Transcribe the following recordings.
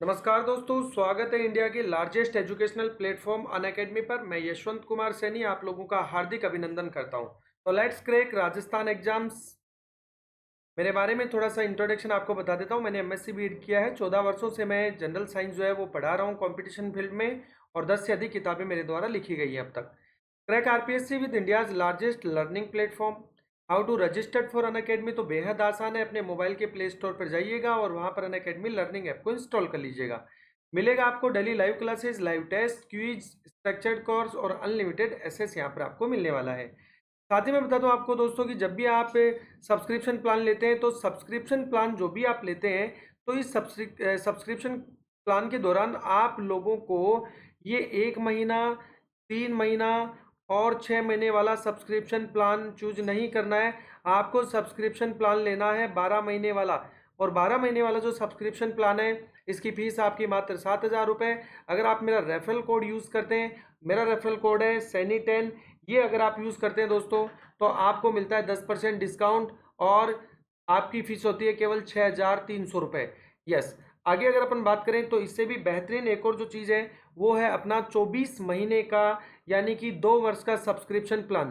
नमस्कार दोस्तों, स्वागत है इंडिया के लार्जेस्ट एजुकेशनल प्लेटफॉर्म अनअकैडमी पर। मैं यशवंत कुमार सैनी आप लोगों का हार्दिक अभिनंदन करता हूं। तो लेट्स क्रैक राजस्थान एग्जाम्स। मेरे बारे में थोड़ा सा इंट्रोडक्शन आपको बता देता हूं। मैंने एमएससी बीएड किया है। 14 वर्षों से मैं जनरल साइंस जो है वो पढ़ा रहा हूं कंपटीशन फील्ड में, और 10 से अधिक किताबें मेरे द्वारा लिखी गई हैं अब तक। Crack RPSC with India's largest learning platform. How to registered for Unacademy, तो बेहद आसान है। अपने मोबाइल के प्ले स्टोर पर जाइएगा और वहां पर अनअकैडमी लर्निंग ऐप को इंस्टॉल कर लीजिएगा। मिलेगा आपको daily live classes, live test, quiz, structured course और अनलिमिटेड एसेस यहाँ पर आपको मिलने वाला है। साथ ही मैं बता दूं आपको दोस्तों कि जब भी आप सब्सक्रिप्शन प्लान लेते हैं, तो सब्सक्रिप्शन प्लान जो भी आप लेते हैं, तो इस सब्सक्रिप्शन प्लान के दौरान आप लोगों को ये 1 महीना, 3 महीना और 6 महीने वाला सब्सक्रिप्शन प्लान चूज नहीं करना है। आपको सब्सक्रिप्शन प्लान लेना है 12 महीने वाला। और 12 महीने वाला जो सब्सक्रिप्शन प्लान है, इसकी फीस आपकी मात्र 7,000 रुपये। अगर आप मेरा रेफरल कोड यूज़ करते हैं, मेरा रेफरल कोड है सैनी10, ये अगर आप यूज़ करते हैं दोस्तों, तो आपको मिलता है 10% डिस्काउंट, और आपकी फीस होती है केवल 6,300 रुपये। यस। आगे अगर अपन बात करें तो इससे भी बेहतरीन एक और जो चीज़ है, वो है अपना 24 महीने का, यानी कि 2 वर्ष का सब्सक्रिप्शन प्लान।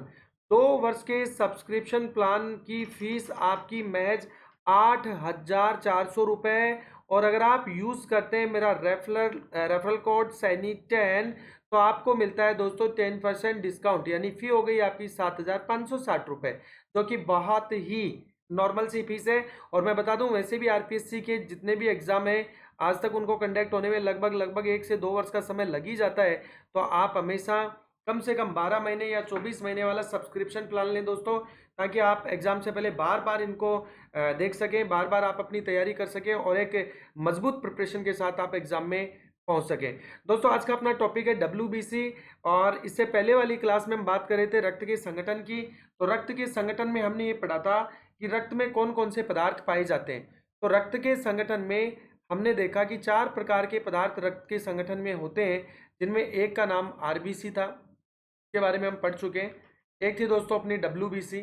2 वर्ष के सब्सक्रिप्शन प्लान की फीस आपकी महज 8,400 रुपये। और अगर आप यूज़ करते हैं मेरा रेफरल कोड सैनी10, तो आपको मिलता है दोस्तों 10% डिस्काउंट, यानी फी हो गई आपकी 7,560 रुपये, जो कि बहुत ही नॉर्मल सी फीस है। और मैं बता दूं, वैसे भी आरपीएससी के जितने भी एग्जाम है आज तक, उनको कंडक्ट होने में लगभग 1 से 2 वर्ष का समय लग ही जाता है। तो आप हमेशा कम से कम 12 महीने या 24 महीने वाला सब्सक्रिप्शन प्लान लें दोस्तों, ताकि आप एग्जाम से पहले बार बार इनको देख सकें, बार बार आप अपनी तैयारी कर सकें, और एक मजबूत प्रिपरेशन के साथ आप एग्जाम में पहुंच सकें। दोस्तों आज का अपना टॉपिक है डब्ल्यूबीसी। और इससे पहले वाली क्लास में हम बात कर रहे थे रक्त के संगठन की। तो रक्त के संगठन में हमने ये पढ़ा था कि रक्त में कौन कौन से पदार्थ पाए जाते हैं। तो रक्त के संगठन में हमने देखा कि 4 प्रकार के पदार्थ रक्त के संगठन में होते हैं, जिनमें एक का नाम आरबीसी था, इसके बारे में हम पढ़ चुके हैं। एक थी दोस्तों अपनी डब्ल्यूबीसी,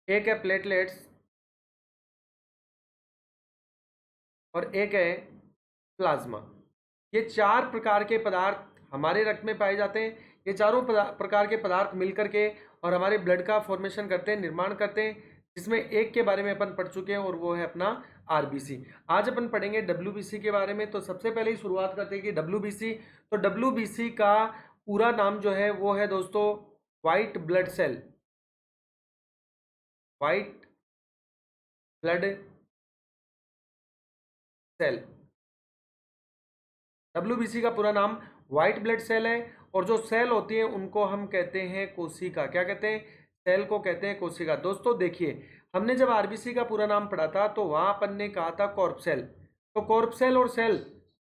एक है प्लेटलेट्स, और एक है प्लाज्मा। ये 4 प्रकार के पदार्थ हमारे रक्त में पाए जाते हैं। ये चारों प्रकार के पदार्थ मिलकर के और हमारे ब्लड का फॉर्मेशन करते हैं, निर्माण करते हैं, जिसमें एक के बारे में अपन पढ़ चुके हैं, और वो है अपना आरबीसी। आज अपन पढ़ेंगे डब्ल्यूबीसी के बारे में। तो सबसे पहले ही शुरुआत करते हैं कि डब्ल्यूबीसी, तो डब्ल्यूबीसी का पूरा नाम जो है वो है दोस्तों white blood cell. White blood cell, WBC का पूरा नाम व्हाइट ब्लड सेल है। और जो सेल होती है उनको हम कहते हैं कोशिका। क्या कहते हैं? सेल को कहते हैं कोशिका। दोस्तों देखिए, हमने जब आरबीसी का पूरा नाम पढ़ा था, तो वहां अपन ने कहा था कॉर्प सेल। तो कॉर्प सेल और सेल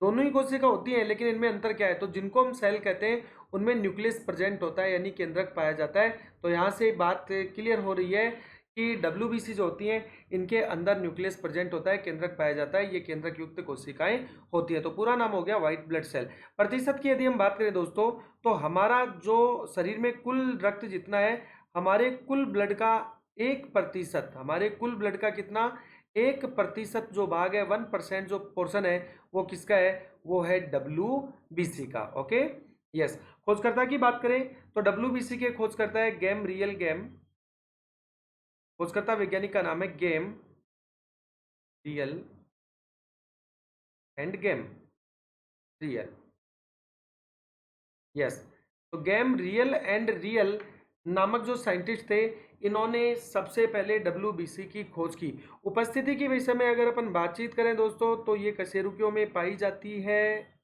दोनों ही कोशिका होती हैं, लेकिन इनमें अंतर क्या है? तो जिनको हम सेल कहते हैं उनमें न्यूक्लियस प्रेजेंट होता है, यानी केंद्रक पाया जाता है। तो यहाँ से बात क्लियर हो रही है कि डब्ल्यूबीसी जो होती हैं, इनके अंदर न्यूक्लियस प्रेजेंट होता है, केंद्रक पाया जाता है, ये केंद्रक युक्त कोशिकाएं होती है। तो पूरा नाम हो गया व्हाइट ब्लड सेल। प्रतिशत की यदि हम बात करें दोस्तों, तो हमारा जो शरीर में कुल रक्त जितना है, हमारे कुल ब्लड का 1%, हमारे कुल ब्लड का कितना, 1% जो भाग है, 1% जो पोर्शन है, वो किसका है? वो है डब्ल्यूबीसी का। Okay, yes. खोजकर्ता की बात करें तो डब्ल्यूबीसी के खोजकर्ता है गैम रियल गैम। खोजकर्ता वैज्ञानिक का नाम है गैम रियल एंड गैम रियल। यस। तो गैम रियल एंड रियल नामक जो साइंटिस्ट थे, इन्होंने सबसे पहले डब्ल्यूबीसी की खोज की। उपस्थिति के विषय में अगर अपन बातचीत करें दोस्तों, तो ये कशेरुकियों में पाई जाती है।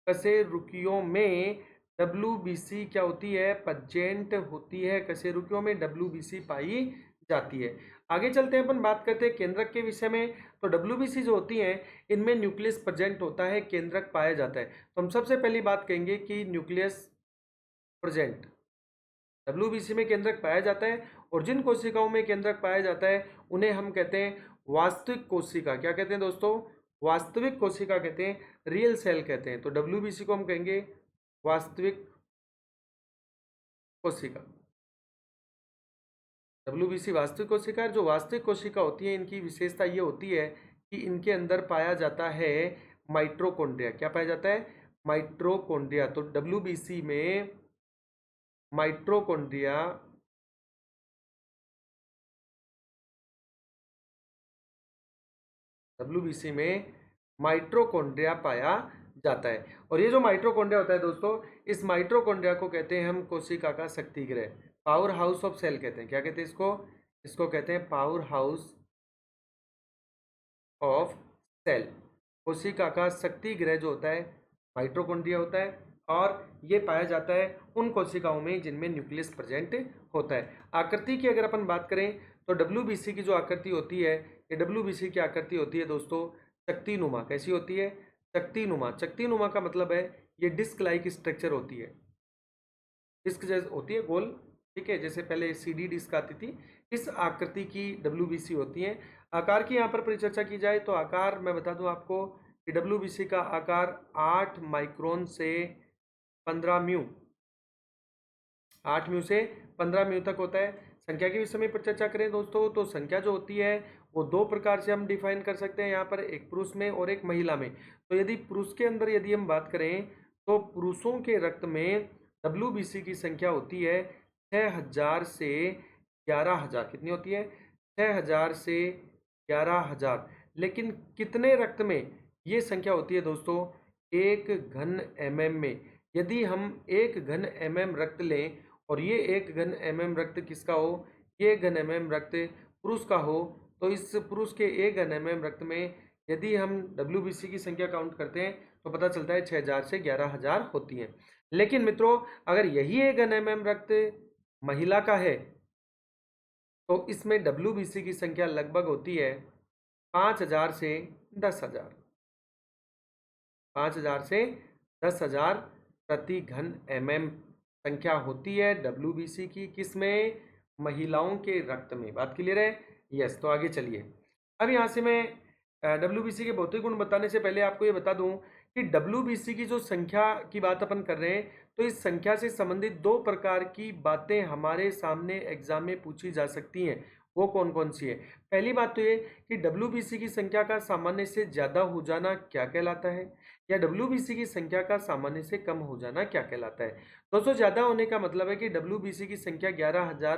कशेरुकियों में डब्ल्यूबीसी क्या होती है? प्रेजेंट होती है। कशेरुकियों में डब्ल्यूबीसी पाई जाती है। आगे चलते हैं, अपन बात करते हैं केंद्रक के विषय में। तो डब्ल्यूबीसी जो होती है, इनमें न्यूक्लियस प्रेजेंट होता है, केंद्रक पाया जाता है। तो हम सबसे पहली बात कहेंगे कि न्यूक्लियस प्रेजेंट, डब्ल्यूबीसी में केंद्रक पाया जाता है। और जिन कोशिकाओं में केंद्रक पाया जाता है, उन्हें हम कहते हैं वास्तविक कोशिका। क्या कहते हैं दोस्तों? वास्तविक कोशिका कहते हैं, रियल सेल कहते हैं। तो डब्ल्यूबीसी को हम कहेंगे वास्तविक कोशिका। डब्ल्यूबीसी वास्तविक कोशिका। जो वास्तविक कोशिका होती है, इनकी विशेषता ये होती है कि इनके अंदर पाया जाता है माइटोकॉन्ड्रिया। क्या पाया जाता है? माइटोकॉन्ड्रिया। तो डब्ल्यूबीसी में माइटोकॉन्ड्रिया डब्ल्यूबीसी में माइटोकॉन्ड्रिया पाया जाता है। और ये जो माइटोकॉन्ड्रिया होता है दोस्तों, इस माइटोकॉन्ड्रिया को कहते हैं हम कोशिका का शक्ति गृह, पावर हाउस ऑफ सेल कहते हैं। क्या कहते हैं इसको? इसको कहते हैं पावर हाउस ऑफ सेल। कोशिका का शक्ति गृह जो होता है माइटोकॉन्ड्रिया होता है, और ये पाया जाता है उन कोशिकाओं में जिनमें न्यूक्लियस प्रेजेंट होता है। आकृति की अगर अपन बात करें तो डब्ल्यूबीसी की जो आकृति होती है, ये डब्ल्यूबीसी की आकृति होती है दोस्तों शक्तिनुमा। कैसी होती है? शक्तिनुमा। शक्तिनुमा का मतलब है ये डिस्क लाइक स्ट्रक्चर होती है, डिस्क जैसे होती है गोल, ठीक है, जैसे पहले सीडी डिस्क आती थी, इस आकृति की डब्ल्यूबीसी होती है। आकार की यहाँ पर परिचर्चा की जाए तो आकार मैं बता दूं आपको कि डब्ल्यूबीसी का आकार 8 माइक्रोन से 15 म्यू, 8 म्यू से 15 म्यू तक होता है। संख्या के विषय में पर चर्चा करें दोस्तों, तो संख्या जो होती है वो दो प्रकार से हम डिफाइन कर सकते हैं यहाँ पर, एक पुरुष में और एक महिला में। तो यदि पुरुष के अंदर यदि हम बात करें तो पुरुषों के रक्त में डब्ल्यूबीसी की संख्या होती है 6000 से 11000। कितनी होती है? 6000 से 11000। लेकिन कितने रक्त में ये संख्या होती है दोस्तों? 1 घन mm में। यदि हम 1 घन mm रक्त लें और ये 1 घन mm रक्त किसका हो? ये घन mm रक्त पुरुष का हो, तो इस पुरुष के 1 घन mm रक्त में यदि हम डब्ल्यूबीसी की संख्या काउंट करते हैं तो पता चलता है 6000 से 11000 होती है। लेकिन मित्रों अगर यही 1 घन mm रक्त महिला का है तो इसमें डब्ल्यूबीसी की संख्या लगभग होती है 5000 से 10000। 5000 से 10000 प्रति घन mm संख्या होती है डब्ल्यूबीसी की। किसमें? महिलाओं के रक्त में। बात क्लियर है? यस। तो आगे चलिए, अब यहाँ से मैं डब्ल्यूबीसी के भौतिक गुण बताने से पहले आपको ये बता दूं कि डब्ल्यूबीसी की जो संख्या की बात अपन कर रहे हैं, तो इस संख्या से संबंधित दो प्रकार की बातें हमारे सामने एग्जाम में पूछी जा सकती हैं। वो कौन कौन सी है? पहली बात तो ये कि डब्ल्यूबीसी की संख्या का सामान्य से ज़्यादा हो जाना क्या कहलाता है, या डब्ल्यूबीसी की संख्या का सामान्य से कम हो जाना क्या कहलाता है। दोस्तों ज़्यादा होने का मतलब है कि डब्ल्यूबीसी की संख्या 11000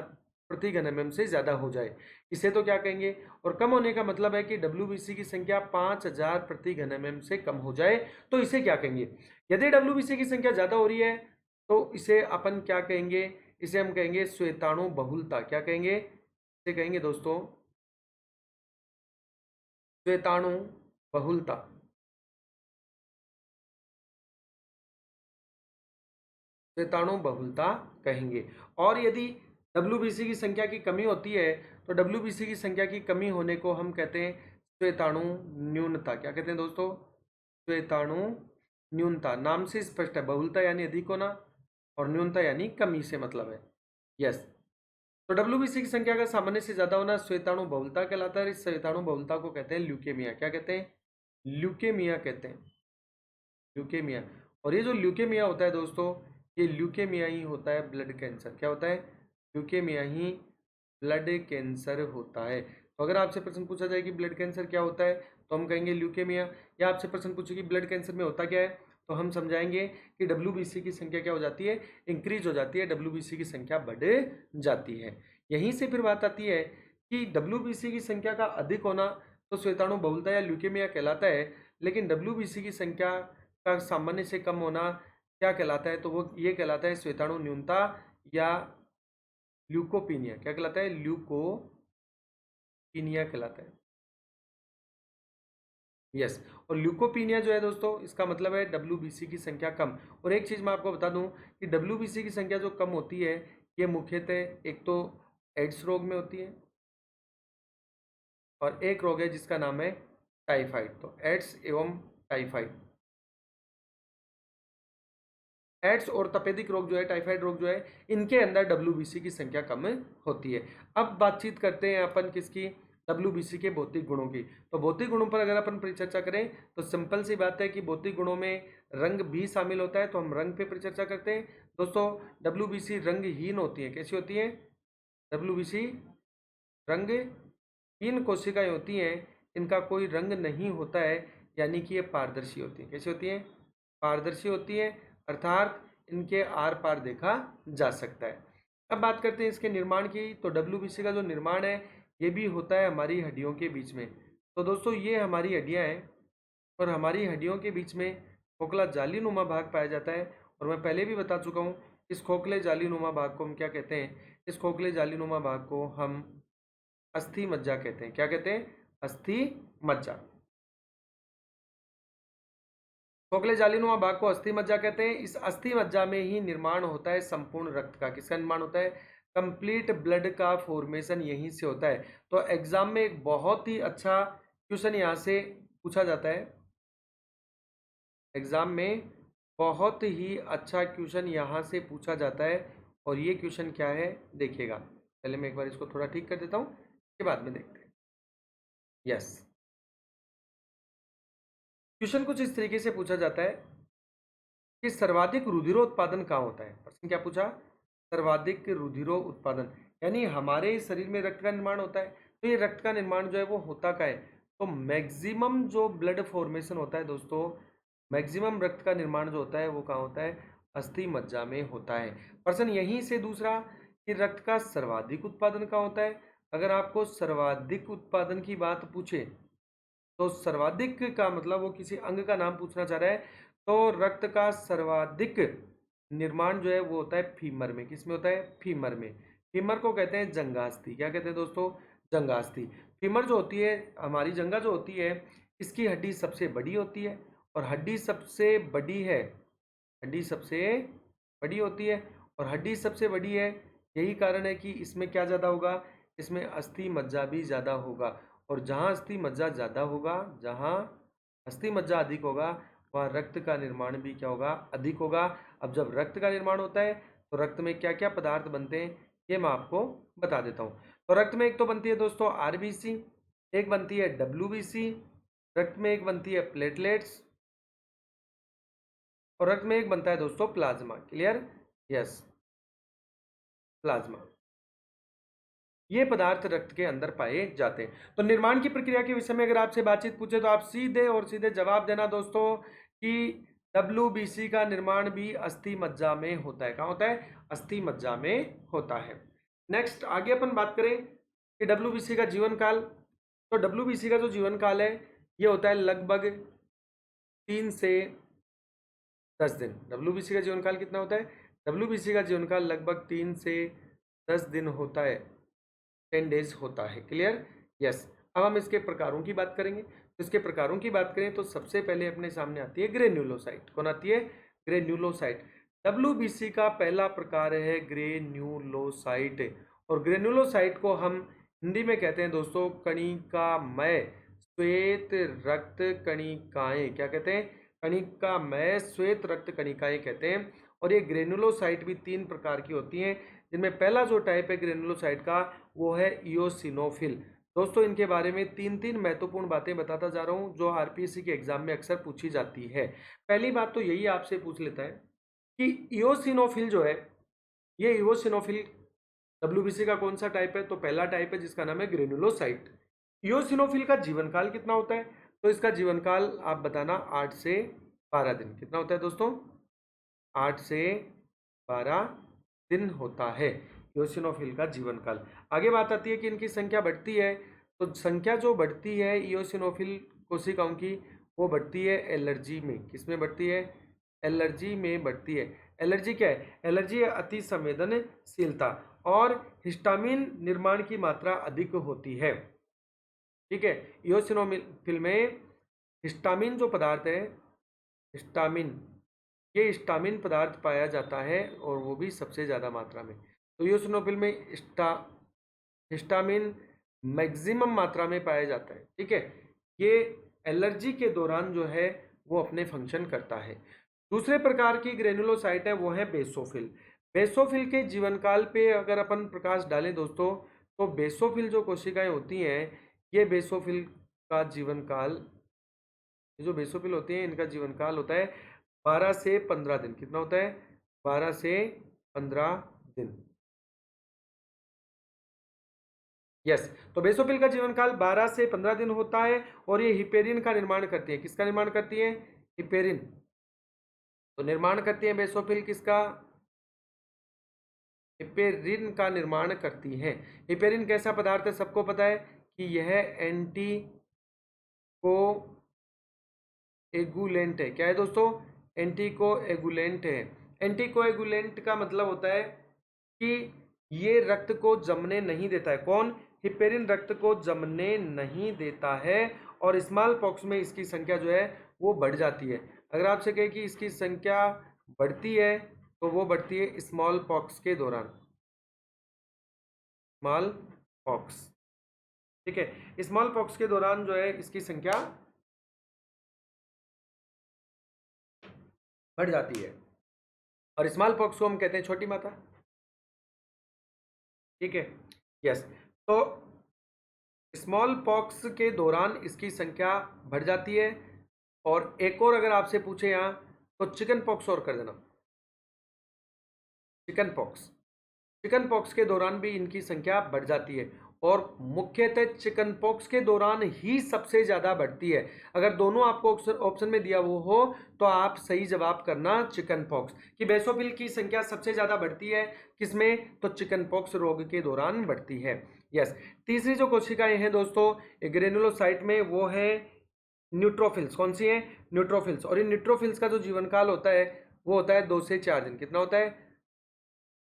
प्रति घन mm से ज़्यादा हो जाए, इसे तो क्या कहेंगे। और कम होने का मतलब है कि डब्ल्यूबीसी की संख्या 5000 प्रति घन mm से कम हो जाए, तो इसे क्या कहेंगे। यदि डब्ल्यूबीसी की संख्या ज़्यादा हो रही है तो इसे अपन क्या कहेंगे? इसे हम कहेंगे श्वेताणु बहुलता। क्या कहेंगे? इसे कहेंगे दोस्तों श्वेताणु बहुलता। श्वेताणु बहुलता कहेंगे। और यदि डब्ल्यूबीसी की संख्या की कमी होती है तो डब्ल्यूबीसी की संख्या की कमी होने को हम कहते हैं श्वेताणु न्यूनता। क्या कहते हैं दोस्तों? श्वेताणु न्यूनता। नाम से स्पष्ट है, बहुलता यानी अधिक होना और न्यूनता यानी कमी से मतलब है। यस। तो डब्ल्यूबीसी की संख्या का सामान्य से ज्यादा होना श्वेताणु बहुलता कहलाता है। इस श्वेताणु बहुलता को कहते हैं ल्यूकेमिया। क्या कहते हैं? ल्यूकेमिया कहते हैं, ल्यूकेमिया। और ये जो ल्यूकेमिया होता है दोस्तों, ये ल्यूकेमिया ही होता है ब्लड कैंसर। क्या होता है? ल्यूकेमिया ही ब्लड कैंसर होता है। तो अगर आपसे प्रश्न पूछा जाए कि ब्लड कैंसर क्या होता है तो हम कहेंगे ल्यूकेमिया। या आपसे प्रश्न पूछे कि ब्लड कैंसर में होता क्या है तो हम समझाएंगे कि डब्ल्यूबीसी की संख्या क्या हो जाती है? इंक्रीज हो जाती है, डब्ल्यूबीसी की संख्या बढ़ जाती है। यहीं से फिर बात आती है कि डब्ल्यूबीसी की संख्या का अधिक होना तो श्वेताणु बहुलता या ल्यूकेमिया कहलाता है, लेकिन डब्ल्यूबीसी की संख्या का सामान्य से कम होना क्या कहलाता है? तो वो ये कहलाता है श्वेताणु न्यूनता या ल्यूकोपीनिया। क्या कहलाता है? ल्यूकोपीनिया कहलाता है। यस। और ल्यूकोपीनिया जो है दोस्तों, इसका मतलब है डब्ल्यूबीसी की संख्या कम। और एक चीज़ मैं आपको बता दूं कि डब्ल्यूबीसी की संख्या जो कम होती है ये मुख्यतः एक तो एड्स रोग में होती है और एक रोग है जिसका नाम है टाइफाइड। तो एड्स एवं टाइफाइड, एड्स और तपेदिक रोग जो है, टाइफाइड रोग जो है, इनके अंदर डब्ल्यूबीसी की संख्या कम होती है। अब बातचीत करते हैं अपन किसकी? डब्ल्यूबीसी के भौतिक गुणों की। तो भौतिक गुणों पर अगर अपन परिचर्चा करें तो सिंपल सी बात है कि भौतिक गुणों में रंग भी शामिल होता है, तो हम रंग पे परिचर्चा करते हैं। दोस्तों डब्ल्यूबीसी रंगहीन होती है। कैसी होती है? डब्ल्यूबीसी रंगहीन कोशिकाएं होती हैं। इनका कोई रंग नहीं होता है, यानी कि ये पारदर्शी होती है। कैसी होती है? पारदर्शी होती है, अर्थात इनके आर पार देखा जा सकता है। अब बात करते हैं इसके निर्माण की। तो डब्ल्यूबीसी का जो निर्माण है ये भी होता है हमारी हड्डियों के बीच में। तो दोस्तों ये हमारी हड्डियां हैं और हमारी हड्डियों के बीच में खोखला जालीनुमा भाग पाया जाता है। और मैं पहले भी बता चुका हूँ, इस खोखले जालीनुमा भाग को हम क्या कहते हैं? इस खोखले जालीनुमा भाग को हम अस्थि मज्जा कहते हैं। क्या कहते हैं? अस्थि मज्जा। खोखले जालीनुमा भाग को अस्थि मज्जा कहते हैं। इस अस्थि मज्जा में ही निर्माण होता है संपूर्ण रक्त का। किसका निर्माण होता है? कंप्लीट ब्लड का फॉर्मेशन यहीं से होता है। तो एग्जाम में एक बहुत ही अच्छा क्वेश्चन यहाँ से पूछा जाता है। एग्जाम में बहुत ही अच्छा क्वेश्चन यहाँ से पूछा जाता है। और ये क्वेश्चन क्या है देखिएगा। पहले मैं एक बार इसको थोड़ा ठीक कर देता हूँ, उसके बाद में देखते हैं। यस, क्वेश्चन कुछ इस तरीके से पूछा जाता है कि सर्वाधिक रुधिरोत्पादन कहाँ होता है? प्रश्न क्या पूछा? सर्वाधिक रुधिरोत्पादन, यानी हमारे शरीर में रक्त का निर्माण होता है। तो ये रक्त का निर्माण जो है वो होता क्या है? तो मैक्सिमम जो ब्लड फॉर्मेशन होता है दोस्तों, मैक्सिमम रक्त का निर्माण जो होता है वो कहाँ होता है? अस्थि मज्जा में होता है। प्रश्न यहीं से दूसरा कि रक्त का सर्वाधिक उत्पादन कहाँ होता है? अगर आपको सर्वाधिक उत्पादन की बात पूछे तो सर्वाधिक का मतलब वो किसी अंग का नाम पूछना चाह रहा है। तो रक्त का सर्वाधिक निर्माण जो है वो होता है फीमर में। किस में होता है? फीमर में। फीमर को कहते हैं जंघास्थि। क्या कहते हैं दोस्तों? जंघास्थि। फीमर जो होती है, हमारी जंघा जो होती है, इसकी हड्डी सबसे बड़ी होती है। और हड्डी सबसे बड़ी है, हड्डी सबसे बड़ी होती है और हड्डी सबसे बड़ी है, यही कारण है कि इसमें क्या ज़्यादा होगा? इसमें अस्थि मज्जा भी ज़्यादा होगा। और जहाँ अस्थि मज्जा ज़्यादा होगा, जहाँ अस्थि मज्जा अधिक होगा, वहाँ रक्त का निर्माण भी क्या होगा? अधिक होगा। अब जब रक्त का निर्माण होता है तो रक्त में क्या क्या पदार्थ बनते हैं ये मैं आपको बता देता हूँ। तो रक्त में एक तो बनती है दोस्तों आरबीसी, एक बनती है डब्ल्यूबीसी, रक्त में एक बनती है प्लेटलेट्स और रक्त में एक बनता है दोस्तों प्लाज्मा। क्लियर? Yes, plasma. ये पदार्थ रक्त के अंदर पाए जाते हैं। तो निर्माण की प्रक्रिया के विषय में अगर आपसे बातचीत पूछे तो आप सीधे और सीधे जवाब देना दोस्तों कि डब्ल्यूबीसी का निर्माण भी अस्थि मज्जा में होता है। कहाँ होता है? अस्थि मज्जा में होता है। नेक्स्ट आगे अपन बात करें कि डब्ल्यूबीसी का जीवन काल। तो डब्ल्यूबीसी का जो जीवन काल है ये होता है लगभग 3 से 10 दिन। डब्ल्यूबीसी का जीवन काल कितना होता है? डब्ल्यूबीसी का जीवन काल लगभग 3 से 10 दिन होता है, 10 डेज होता है। क्लियर? यस। अब हम इसके प्रकारों की बात करेंगे। तो इसके प्रकारों की बात करें तो सबसे पहले अपने सामने आती है ग्रेन्युलोसाइट। कौन आती है? ग्रेन्युलोसाइट। डब्ल्यूबीसी का पहला प्रकार है ग्रेन्युलोसाइट। और ग्रेन्युलोसाइट को हम हिंदी में कहते हैं दोस्तों कणिकामय श्वेत रक्त कणिकाएं। क्या कहते हैं? कणिकामय श्वेत रक्त कणिकाएं कहते हैं। और ये ग्रेन्युलोसाइट भी 3 प्रकार की होती हैं, जिनमें पहला जो टाइप है ग्रेनुलोसाइट का वो है इयोसिनोफिल। दोस्तों इनके बारे में 3 महत्वपूर्ण बातें बताता जा रहा हूं जो आरपीएससी के एग्जाम में अक्सर पूछी जाती है। पहली बात तो यही आपसे पूछ लेता है कि इयोसिनोफिल जो है, ये इयोसिनोफिल डब्ल्यूबीसी का कौन सा टाइप है? तो पहला टाइप है जिसका नाम है ग्रेनुलोसाइट। इयोसिनोफिल का जीवन काल कितना होता है? तो इसका जीवन काल आप बताना 8 से 12 दिन। कितना होता है दोस्तों? 8 से 12 दिन होता है इयोसिनोफिल का जीवन काल। आगे बात आती है कि इनकी संख्या बढ़ती है। तो संख्या जो बढ़ती है इयोसिनोफिल कोशिकाओं की वो बढ़ती है एलर्जी में। किसमें बढ़ती है? एलर्जी में बढ़ती है। एलर्जी क्या है? एलर्जी है अति संवेदनशीलता और हिस्टामिन निर्माण की मात्रा अधिक होती है। ठीक है, इयोसिनोफिल में हिस्टामिन जो पदार्थ है, हिस्टामिन, ये हिस्टामिन पदार्थ पाया जाता है और वो भी सबसे ज़्यादा मात्रा में। तो इयोसिनोफिल में हिस्टामिन मैक्सिमम मात्रा में पाया जाता है। ठीक है, ये एलर्जी के दौरान जो है वो अपने फंक्शन करता है। दूसरे प्रकार की ग्रेनुलोसाइट है वो है बेसोफिल। बेसोफिल के जीवन काल पे अगर अपन प्रकाश डालें दोस्तों तो बेसोफिल जो कोशिकाएं होती हैं, ये बेसोफिल का जीवन काल, ये जो बेसोफिल होती हैं इनका जीवन काल होता है 12 से 15 दिन। कितना होता है? 12 से 15 दिन। यस। तो बेसोफिल का जीवन काल 12 से 15 दिन होता है और ये हिपेरिन का निर्माण करती है। किसका निर्माण करती है? हिपेरिन। तो निर्माण करती है बेसोफिल किसका? हिपेरिन का निर्माण करती है। हिपेरिन कैसा पदार्थ है? सबको पता है कि यह एंटी कोएगुलेंट है। क्या है दोस्तों? एंटी कोएगुलेंट है। एंटी कोएगुलेंट का मतलब होता है कि ये रक्त को जमने नहीं देता है। कौन? हिपेरिन रक्त को जमने नहीं देता है और स्मॉल पॉक्स में इसकी संख्या जो है वो बढ़ जाती है। अगर आपसे कहे कि इसकी संख्या बढ़ती है तो वो बढ़ती है स्मॉल पॉक्स के दौरान। स्मॉल पॉक्स, ठीक है। स्मॉल पॉक्स के दौरान जो है इसकी संख्या बढ़ जाती है और स्मॉल पॉक्स को हम कहते हैं छोटी माता, ठीक है। यस। तो स्मॉल पॉक्स के दौरान इसकी संख्या बढ़ जाती है। और एक और अगर आपसे पूछे यहाँ तो चिकन पॉक्स और कर देना। चिकन पॉक्स, चिकन पॉक्स के दौरान भी इनकी संख्या बढ़ जाती है और मुख्यतः चिकन पॉक्स के दौरान ही सबसे ज़्यादा बढ़ती है। अगर दोनों आपको ऑप्शन में दिया वो हो तो आप सही जवाब करना चिकन पॉक्स, कि बेसोफिल की संख्या सबसे ज़्यादा बढ़ती है किसमें? तो चिकन पॉक्स रोग के दौरान बढ़ती है। यस। तीसरी जो कोशिकाएं हैं दोस्तों ग्रेनुलोसाइट में वो है न्यूट्रोफिल्स। कौन सी है? न्यूट्रोफिल्स। और इन न्यूट्रोफिल्स का जो जीवन काल होता है वो होता है 2 से 4 दिन। कितना होता है?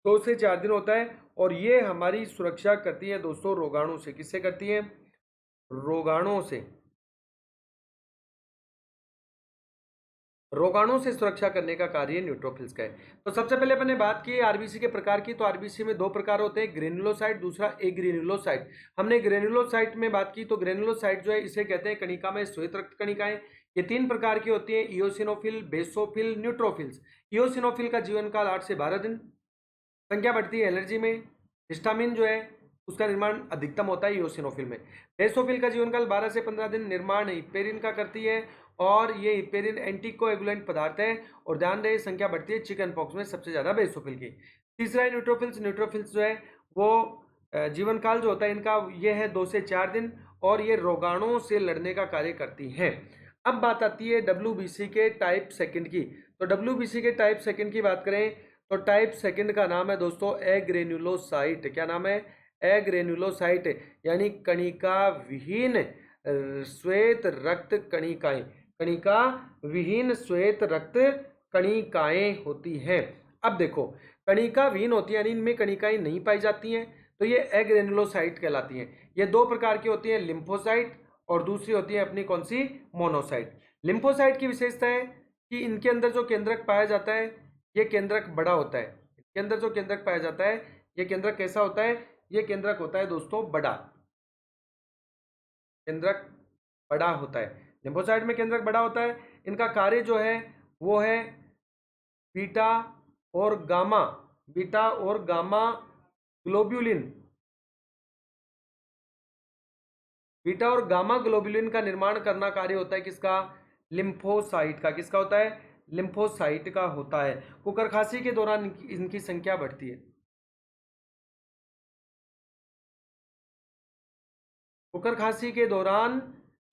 2 से 4 दिन होता है। और ये हमारी सुरक्षा करती है दोस्तों रोगाणु से। किससे करती है? रोगाणुओं से। रोगाणुओं से सुरक्षा करने का कार्य न्यूट्रोफिल्स का है। तो सबसे पहले अपने बात की आरबीसी के प्रकार की। तो आरबीसी में 2 प्रकार होते हैं, ग्रेनुलोसाइट, दूसरा एग्रेनुलोसाइट। हमने ग्रेनुलोसाइट में बात की तो ग्रेनुलोसाइट जो है इसे कहते हैं कणिका में श्वेत रक्त कणिकाएं। ये 3 प्रकार की होती है, इओसिनोफिल, बेसोफिल, न्यूट्रोफिल्स। इओसिनोफिल का जीवन काल 8 से 12 दिन। संख्या बढ़ती है एलर्जी में। हिस्टामिन जो है उसका निर्माण अधिकतम होता है इओसिनोफिल में। बेसोफिल का जीवन काल 12 से 15 दिन। निर्माण हिपेरिन का करती है और ये हिपेरिन एंटीकोएगुलेंट पदार्थ है। और ध्यान रहे संख्या बढ़ती है चिकन पॉक्स में सबसे ज्यादा बेसोफिल की। तीसरा है न्यूट्रोफिल्स। न्यूट्रोफिल्स जो है वो जीवन काल जो होता है इनका ये है 2 से 4 दिन और ये रोगाणुओं से लड़ने का कार्य करती हैं। अब बात आती है डब्ल्यूबीसी के टाइप सेकंड की। तो डब्ल्यूबीसी के टाइप सेकंड की बात करें तो टाइप सेकंड का नाम है दोस्तों एग्रेनुलोसाइट। क्या नाम है? एग्रेनुलोसाइट, यानी कणिका विहीन श्वेत रक्त कणिकाएं। कणिका विहीन श्वेत रक्त कणिकाएं होती हैं। अब देखो कणिका विहीन होती है यानी इनमें कणिकाएं नहीं पाई जाती हैं तो ये एग्रेनुलोसाइट कहलाती हैं। ये 2 प्रकार की होती हैं, लिम्फोसाइट और दूसरी होती है अपनी कौन सी? मोनोसाइट। लिम्फोसाइट की विशेषता है कि इनके अंदर जो केंद्रक पाया जाता है ये केंद्रक बड़ा होता है। इसके अंदर जो केंद्रक पाया जाता है ये केंद्रक कैसा होता है? ये केंद्रक होता है दोस्तों बड़ा। केंद्रक बड़ा होता है। लिम्फोसाइट में केंद्रक बड़ा होता है। इनका कार्य जो है वो है बीटा और गामा, बीटा और गामा ग्लोब्यूलिन, बीटा और गामा ग्लोब्यूलिन का निर्माण करना कार्य होता है किसका? लिम्फोसाइट का। किसका होता है? लिम्फोसाइट का होता है। कुकर खांसी के दौरान इनकी संख्या बढ़ती है। कुकर खांसी के दौरान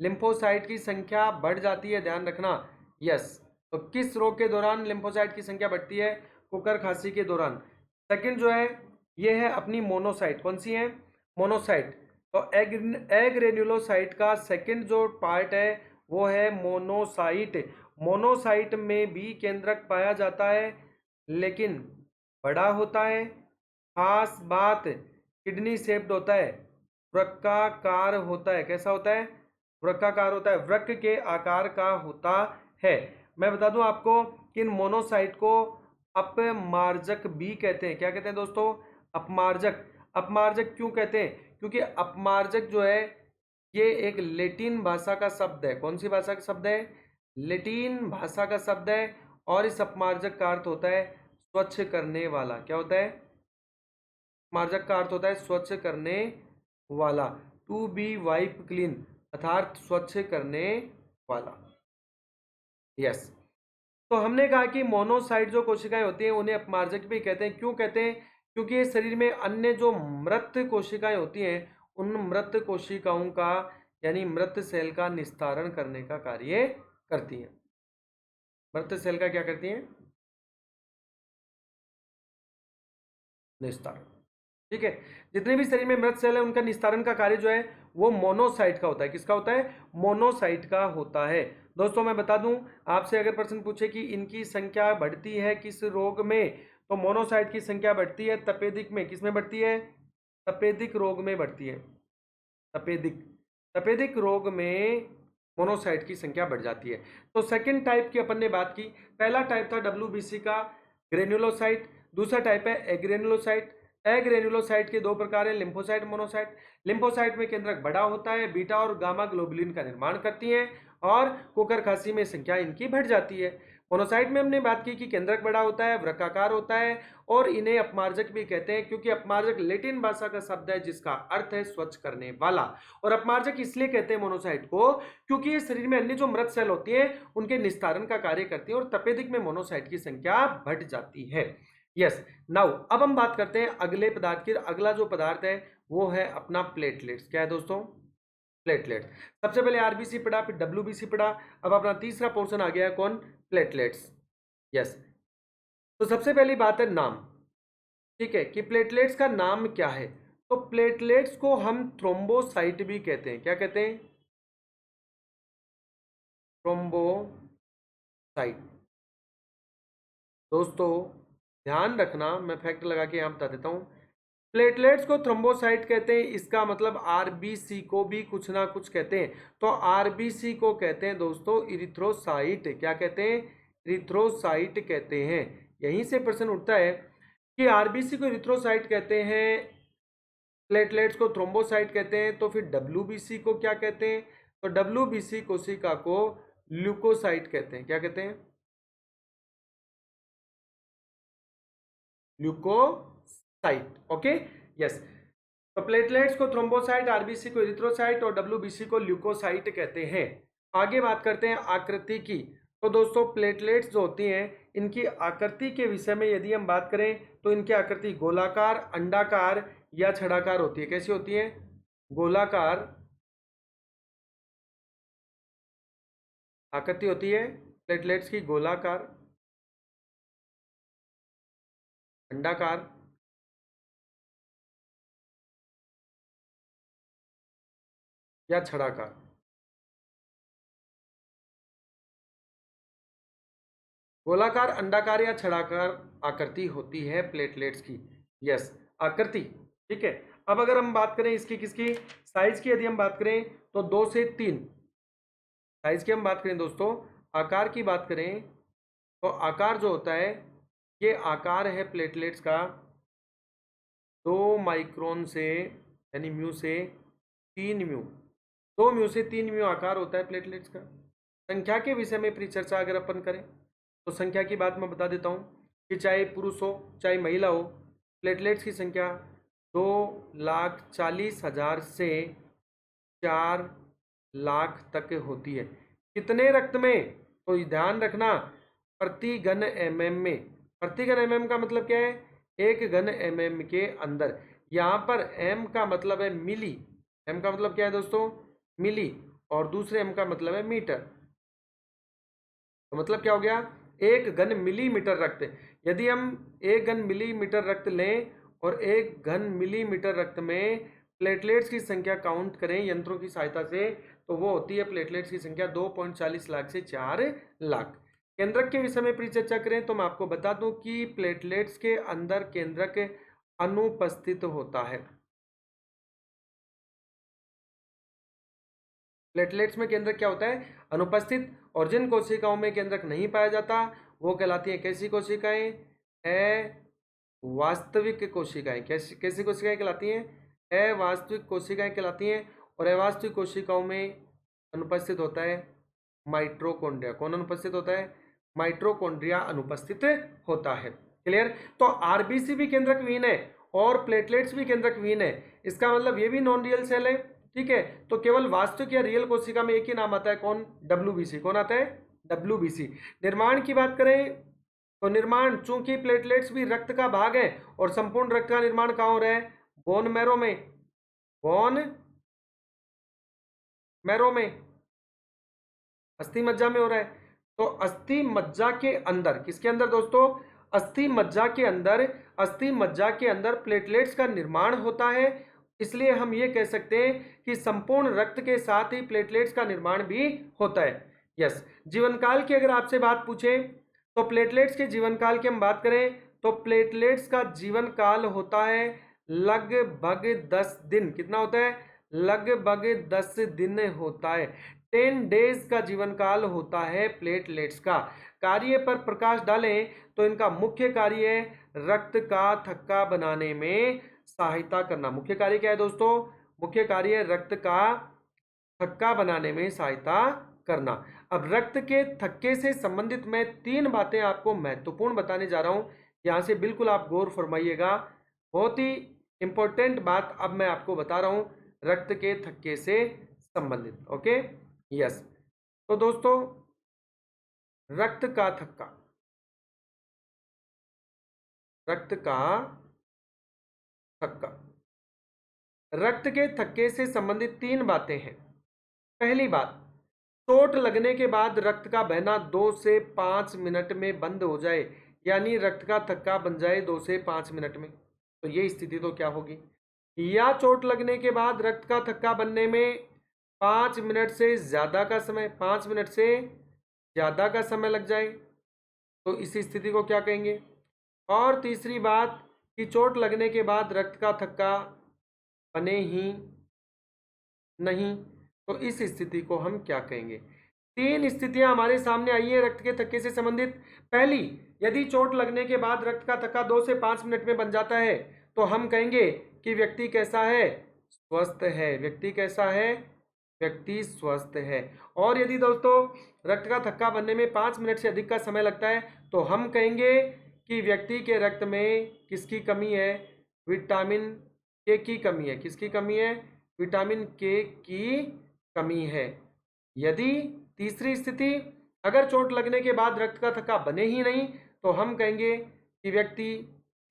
लिम्फोसाइट की संख्या बढ़ जाती है, ध्यान रखना। यस। तो किस रोग के दौरान लिम्फोसाइट की संख्या बढ़ती है? कुकर खांसी के दौरान। सेकंड जो है ये है अपनी मोनोसाइट। कौन सी है? मोनोसाइट। तो एग्रेनुलोसाइट का सेकंड जो पार्ट है वो है मोनोसाइट। मोनोसाइट में भी केंद्रक पाया जाता है लेकिन बड़ा होता है। खास बात किडनी शेप्ड होता है, वृक्काकार होता है। कैसा होता है? वृक्काकार होता है, वृक्क के आकार का होता है। मैं बता दूं आपको कि इन मोनोसाइट को अपमार्जक भी कहते हैं। क्या कहते हैं दोस्तों? अपमार्जक। अपमार्जक क्यों कहते हैं? क्योंकि अपमार्जक जो है ये एक लैटिन भाषा का शब्द है। कौन सी भाषा का शब्द है? लैटिन भाषा का शब्द है। और इस अपमार्जक का अर्थ होता है स्वच्छ करने वाला। क्या होता है? अपमार्जक का अर्थ होता है स्वच्छ करने वाला, टू बी वाइप क्लीन, अर्थात स्वच्छ करने वाला। यस। तो हमने कहा कि मोनोसाइट जो कोशिकाएं होती हैं उन्हें अपमार्जक भी कहते हैं। क्यों कहते हैं? क्योंकि ये शरीर में अन्य जो मृत कोशिकाएं होती हैं उन मृत कोशिकाओं का यानी मृत सेल का निस्तारण करने का कार्य करती हैं। मृत सेल का क्या करती हैं? निस्तारण। ठीक है, जितने भी शरीर में मृत सेल है उनका निस्तारण का कार्य जो है वो मोनोसाइट का होता है। किसका होता है? मोनोसाइट का होता है। दोस्तों मैं बता दूं, आपसे अगर प्रश्न पूछे कि इनकी संख्या बढ़ती है किस रोग में, तो मोनोसाइट की संख्या बढ़ती है तपेदिक में। किस में बढ़ती है? तपेदिक रोग में बढ़ती है। तपेदिक तपेदिक रोग में मोनोसाइट की संख्या बढ़ जाती है। तो सेकंड टाइप की अपन ने बात की। पहला टाइप था डब्ल्यूबीसी का, ग्रेन्युलोसाइट। दूसरा टाइप है एग्रेनुलोसाइट। एग्रेनुलोसाइट के दो प्रकार हैं, लिम्फोसाइट, मोनोसाइट। लिम्फोसाइट में केंद्रक बड़ा होता है, बीटा और गामा ग्लोबुलिन का निर्माण करती हैं और कुकर खांसी में संख्या इनकी बढ़ जाती है। मोनोसाइट में हमने बात की कि केंद्रक बड़ा होता है, वृक्काकार होता है और इन्हें अपमार्जक भी कहते हैं, क्योंकि अपमार्जक लैटिन भाषा का शब्द है जिसका अर्थ है स्वच्छ करने वाला। और अपमार्जक इसलिए कहते हैं मोनोसाइट को क्योंकि ये शरीर में अन्य जो मृत सेल होती है उनके निस्तारण का कार्य करती है और तपेदिक में मोनोसाइट की संख्या बढ़ जाती है। यस, नाउ अब हम बात करते हैं अगले पदार्थ की। अगला जो पदार्थ है वो है अपना प्लेटलेट्स। क्या है दोस्तों? प्लेटलेट्स। सबसे पहले आरबीसी पढ़ा, फिर डब्ल्यूबीसी पढ़ा, अब अपना तीसरा पोर्शन आ गया है कौन? प्लेटलेट्स। यस, तो सबसे पहली बात है नाम। ठीक है, कि प्लेटलेट्स का नाम क्या है? तो प्लेटलेट्स को हम थ्रोम्बोसाइट भी कहते हैं। क्या कहते हैं? थ्रोम्बोसाइट। दोस्तों ध्यान रखना, मैं फैक्ट लगा के यहां बता देता हूं। प्लेटलेट्स को थ्रोम्बोसाइट कहते हैं, इसका मतलब आरबीसी को भी कुछ ना कुछ कहते हैं। तो आरबीसी को कहते हैं दोस्तों इरिथ्रोसाइट। क्या कहते हैं? इरिथ्रोसाइट कहते हैं। यहीं से प्रश्न उठता है कि आरबीसी को इरिथ्रोसाइट कहते हैं, प्लेटलेट्स को थ्रोम्बोसाइट कहते हैं, तो फिर डब्ल्यूबीसी को क्या कहते हैं? तो डब्ल्यूबीसी कोशिका को ल्यूकोसाइट कहते हैं। क्या कहते हैं? ल्यूकोसाइट। Okay, yes. तो प्लेटलेट्स को थ्रोम्बोसाइट, आरबीसी को इरिथ्रोसाइट और डब्ल्यूबीसी को ल्यूकोसाइट कहते हैं। आगे बात करते हैं आकृति की। तो दोस्तों प्लेटलेट्स जो होती हैं इनकी आकृति के विषय में यदि हम बात करें तो इनकी आकृति गोलाकार, अंडाकार या छड़ाकार होती है। कैसी होती है? गोलाकार आकृति होती है प्लेटलेट्स की, गोलाकार, अंडाकार या छड़ाकार। गोलाकार, अंडाकार या छड़ाकार आकृति होती है प्लेटलेट्स की। यस, आकृति। ठीक है, अब अगर हम बात करें इसकी किसकी साइज की, यदि हम बात करें तो 2 से 3 साइज की हम बात करें दोस्तों, आकार की बात करें तो आकार जो होता है ये आकार है प्लेटलेट्स का 2 माइक्रोन से यानी म्यू से 3 म्यू, 2 म्यू से 3 म्यू आकार होता है प्लेटलेट्स का। संख्या के विषय में परिचर्चा अगर अपन करें तो संख्या की बात मैं बता देता हूँ कि चाहे पुरुष हो चाहे महिला हो, प्लेटलेट्स की संख्या 2,40,000 से 4 लाख तक होती है। कितने रक्त में? तो ध्यान रखना, प्रति घन mm में। प्रति घन mm का मतलब क्या है? 1 घन mm के अंदर। यहाँ पर m का मतलब है मिली। m का मतलब क्या है दोस्तों? मिली। और दूसरे m का मतलब है मीटर। तो मतलब क्या हो गया? 1 घन मिलीमीटर रक्त। यदि हम 1 घन मिलीमीटर रक्त लें और 1 घन मिलीमीटर रक्त में प्लेटलेट्स की संख्या काउंट करें यंत्रों की सहायता से, तो वो होती है प्लेटलेट्स की संख्या 2.40 लाख से 4 लाख। केंद्रक के विषय में परिचर्चा करें तो मैं आपको बता दूं कि प्लेटलेट्स के अंदर केंद्रक अनुपस्थित होता है। प्लेटलेट्स में केंद्रक क्या होता है? अनुपस्थित। और जिन कोशिकाओं में केंद्रक नहीं पाया जाता वो कहलाती हैं कैसी कोशिकाएं? अवास्तविक कोशिकाएं। कैसी कैसी कोशिकाएं कहलाती हैं? अवास्तविक कोशिकाएं कहलाती हैं। और अवास्तविक कोशिकाओं में अनुपस्थित होता है माइटोकॉन्ड्रिया। कौन अनुपस्थित होता है? माइटोकॉन्ड्रिया अनुपस्थित होता है। क्लियर? तो आरबीसी भी केंद्रक विहीन है और प्लेटलेट्स भी केंद्रक विहीन है। इसका मतलब ये भी नॉन रियल सेल है। ठीक है, तो केवल वास्तविक या रियल कोशिका में एक ही नाम आता है, कौन? डब्ल्यूबीसी। कौन आता है? डब्ल्यूबीसी। निर्माण की बात करें तो निर्माण, चूंकि प्लेटलेट्स भी रक्त का भाग है और संपूर्ण रक्त का निर्माण कहाँ हो रहा है? बोन मैरो में। बोन मैरो में, अस्थि मज्जा में हो रहा है। तो अस्थि मज्जा के अंदर, किसके अंदर दोस्तों? अस्थि मज्जा के अंदर, अस्थि मज्जा के अंदर प्लेटलेट्स का निर्माण होता है। इसलिए हम ये कह सकते हैं कि संपूर्ण रक्त के साथ ही प्लेटलेट्स का निर्माण भी होता है। यस। जीवन काल की अगर आपसे बात पूछे तो प्लेटलेट्स के जीवन काल की हम बात करें तो प्लेटलेट्स का जीवन काल होता है लगभग 10 दिन। कितना होता है? लगभग 10 दिन होता है। 10 डेज का जीवन काल होता है प्लेटलेट्स का। कार्य पर प्रकाश डालें तो इनका मुख्य कार्य है रक्त का थक्का बनाने में सहायता करना। मुख्य कार्य क्या है दोस्तों? मुख्य कार्य है रक्त का थक्का बनाने में सहायता करना। अब रक्त के थक्के से संबंधित मैं 3 बातें आपको महत्वपूर्ण बताने जा रहा हूं, यहां से बिल्कुल आप गौर फरमाइएगा। बहुत ही इंपॉर्टेंट बात अब मैं आपको बता रहा हूं रक्त के थक्के से संबंधित। Okay, yes. तो दोस्तों, रक्त का थक्का, रक्त का थक्का, रक्त के थक्के से संबंधित 3 बातें हैं। पहली बात, चोट लगने के बाद रक्त का बहना 2 से 5 मिनट में बंद हो जाए, यानी रक्त का थक्का बन जाए 2 से 5 मिनट में। तो ये स्थिति तो क्या होगी? या चोट लगने के बाद रक्त का थक्का बनने में 5 मिनट से ज्यादा का समय, 5 मिनट से ज्यादा का समय लग जाए, तो इस स्थिति को क्या कहेंगे? और तीसरी बात कि चोट लगने के बाद रक्त का थक्का बने ही नहीं, तो इस स्थिति को हम क्या कहेंगे? 3 स्थितियां हमारे सामने आई है रक्त के थक्के से संबंधित। पहली, यदि चोट लगने के बाद रक्त का थक्का 2 से 5 मिनट में बन जाता है तो हम कहेंगे कि व्यक्ति कैसा है? स्वस्थ है। व्यक्ति कैसा है? व्यक्ति स्वस्थ है। और यदि दोस्तों रक्त का थक्का बनने में 5 मिनट से अधिक का समय लगता है तो हम कहेंगे कि व्यक्ति के रक्त में किसकी कमी है? विटामिन के की कमी है। किसकी कमी है? विटामिन के की कमी है। यदि तीसरी स्थिति, अगर चोट लगने के बाद रक्त का थक्का बने ही नहीं तो हम कहेंगे कि व्यक्ति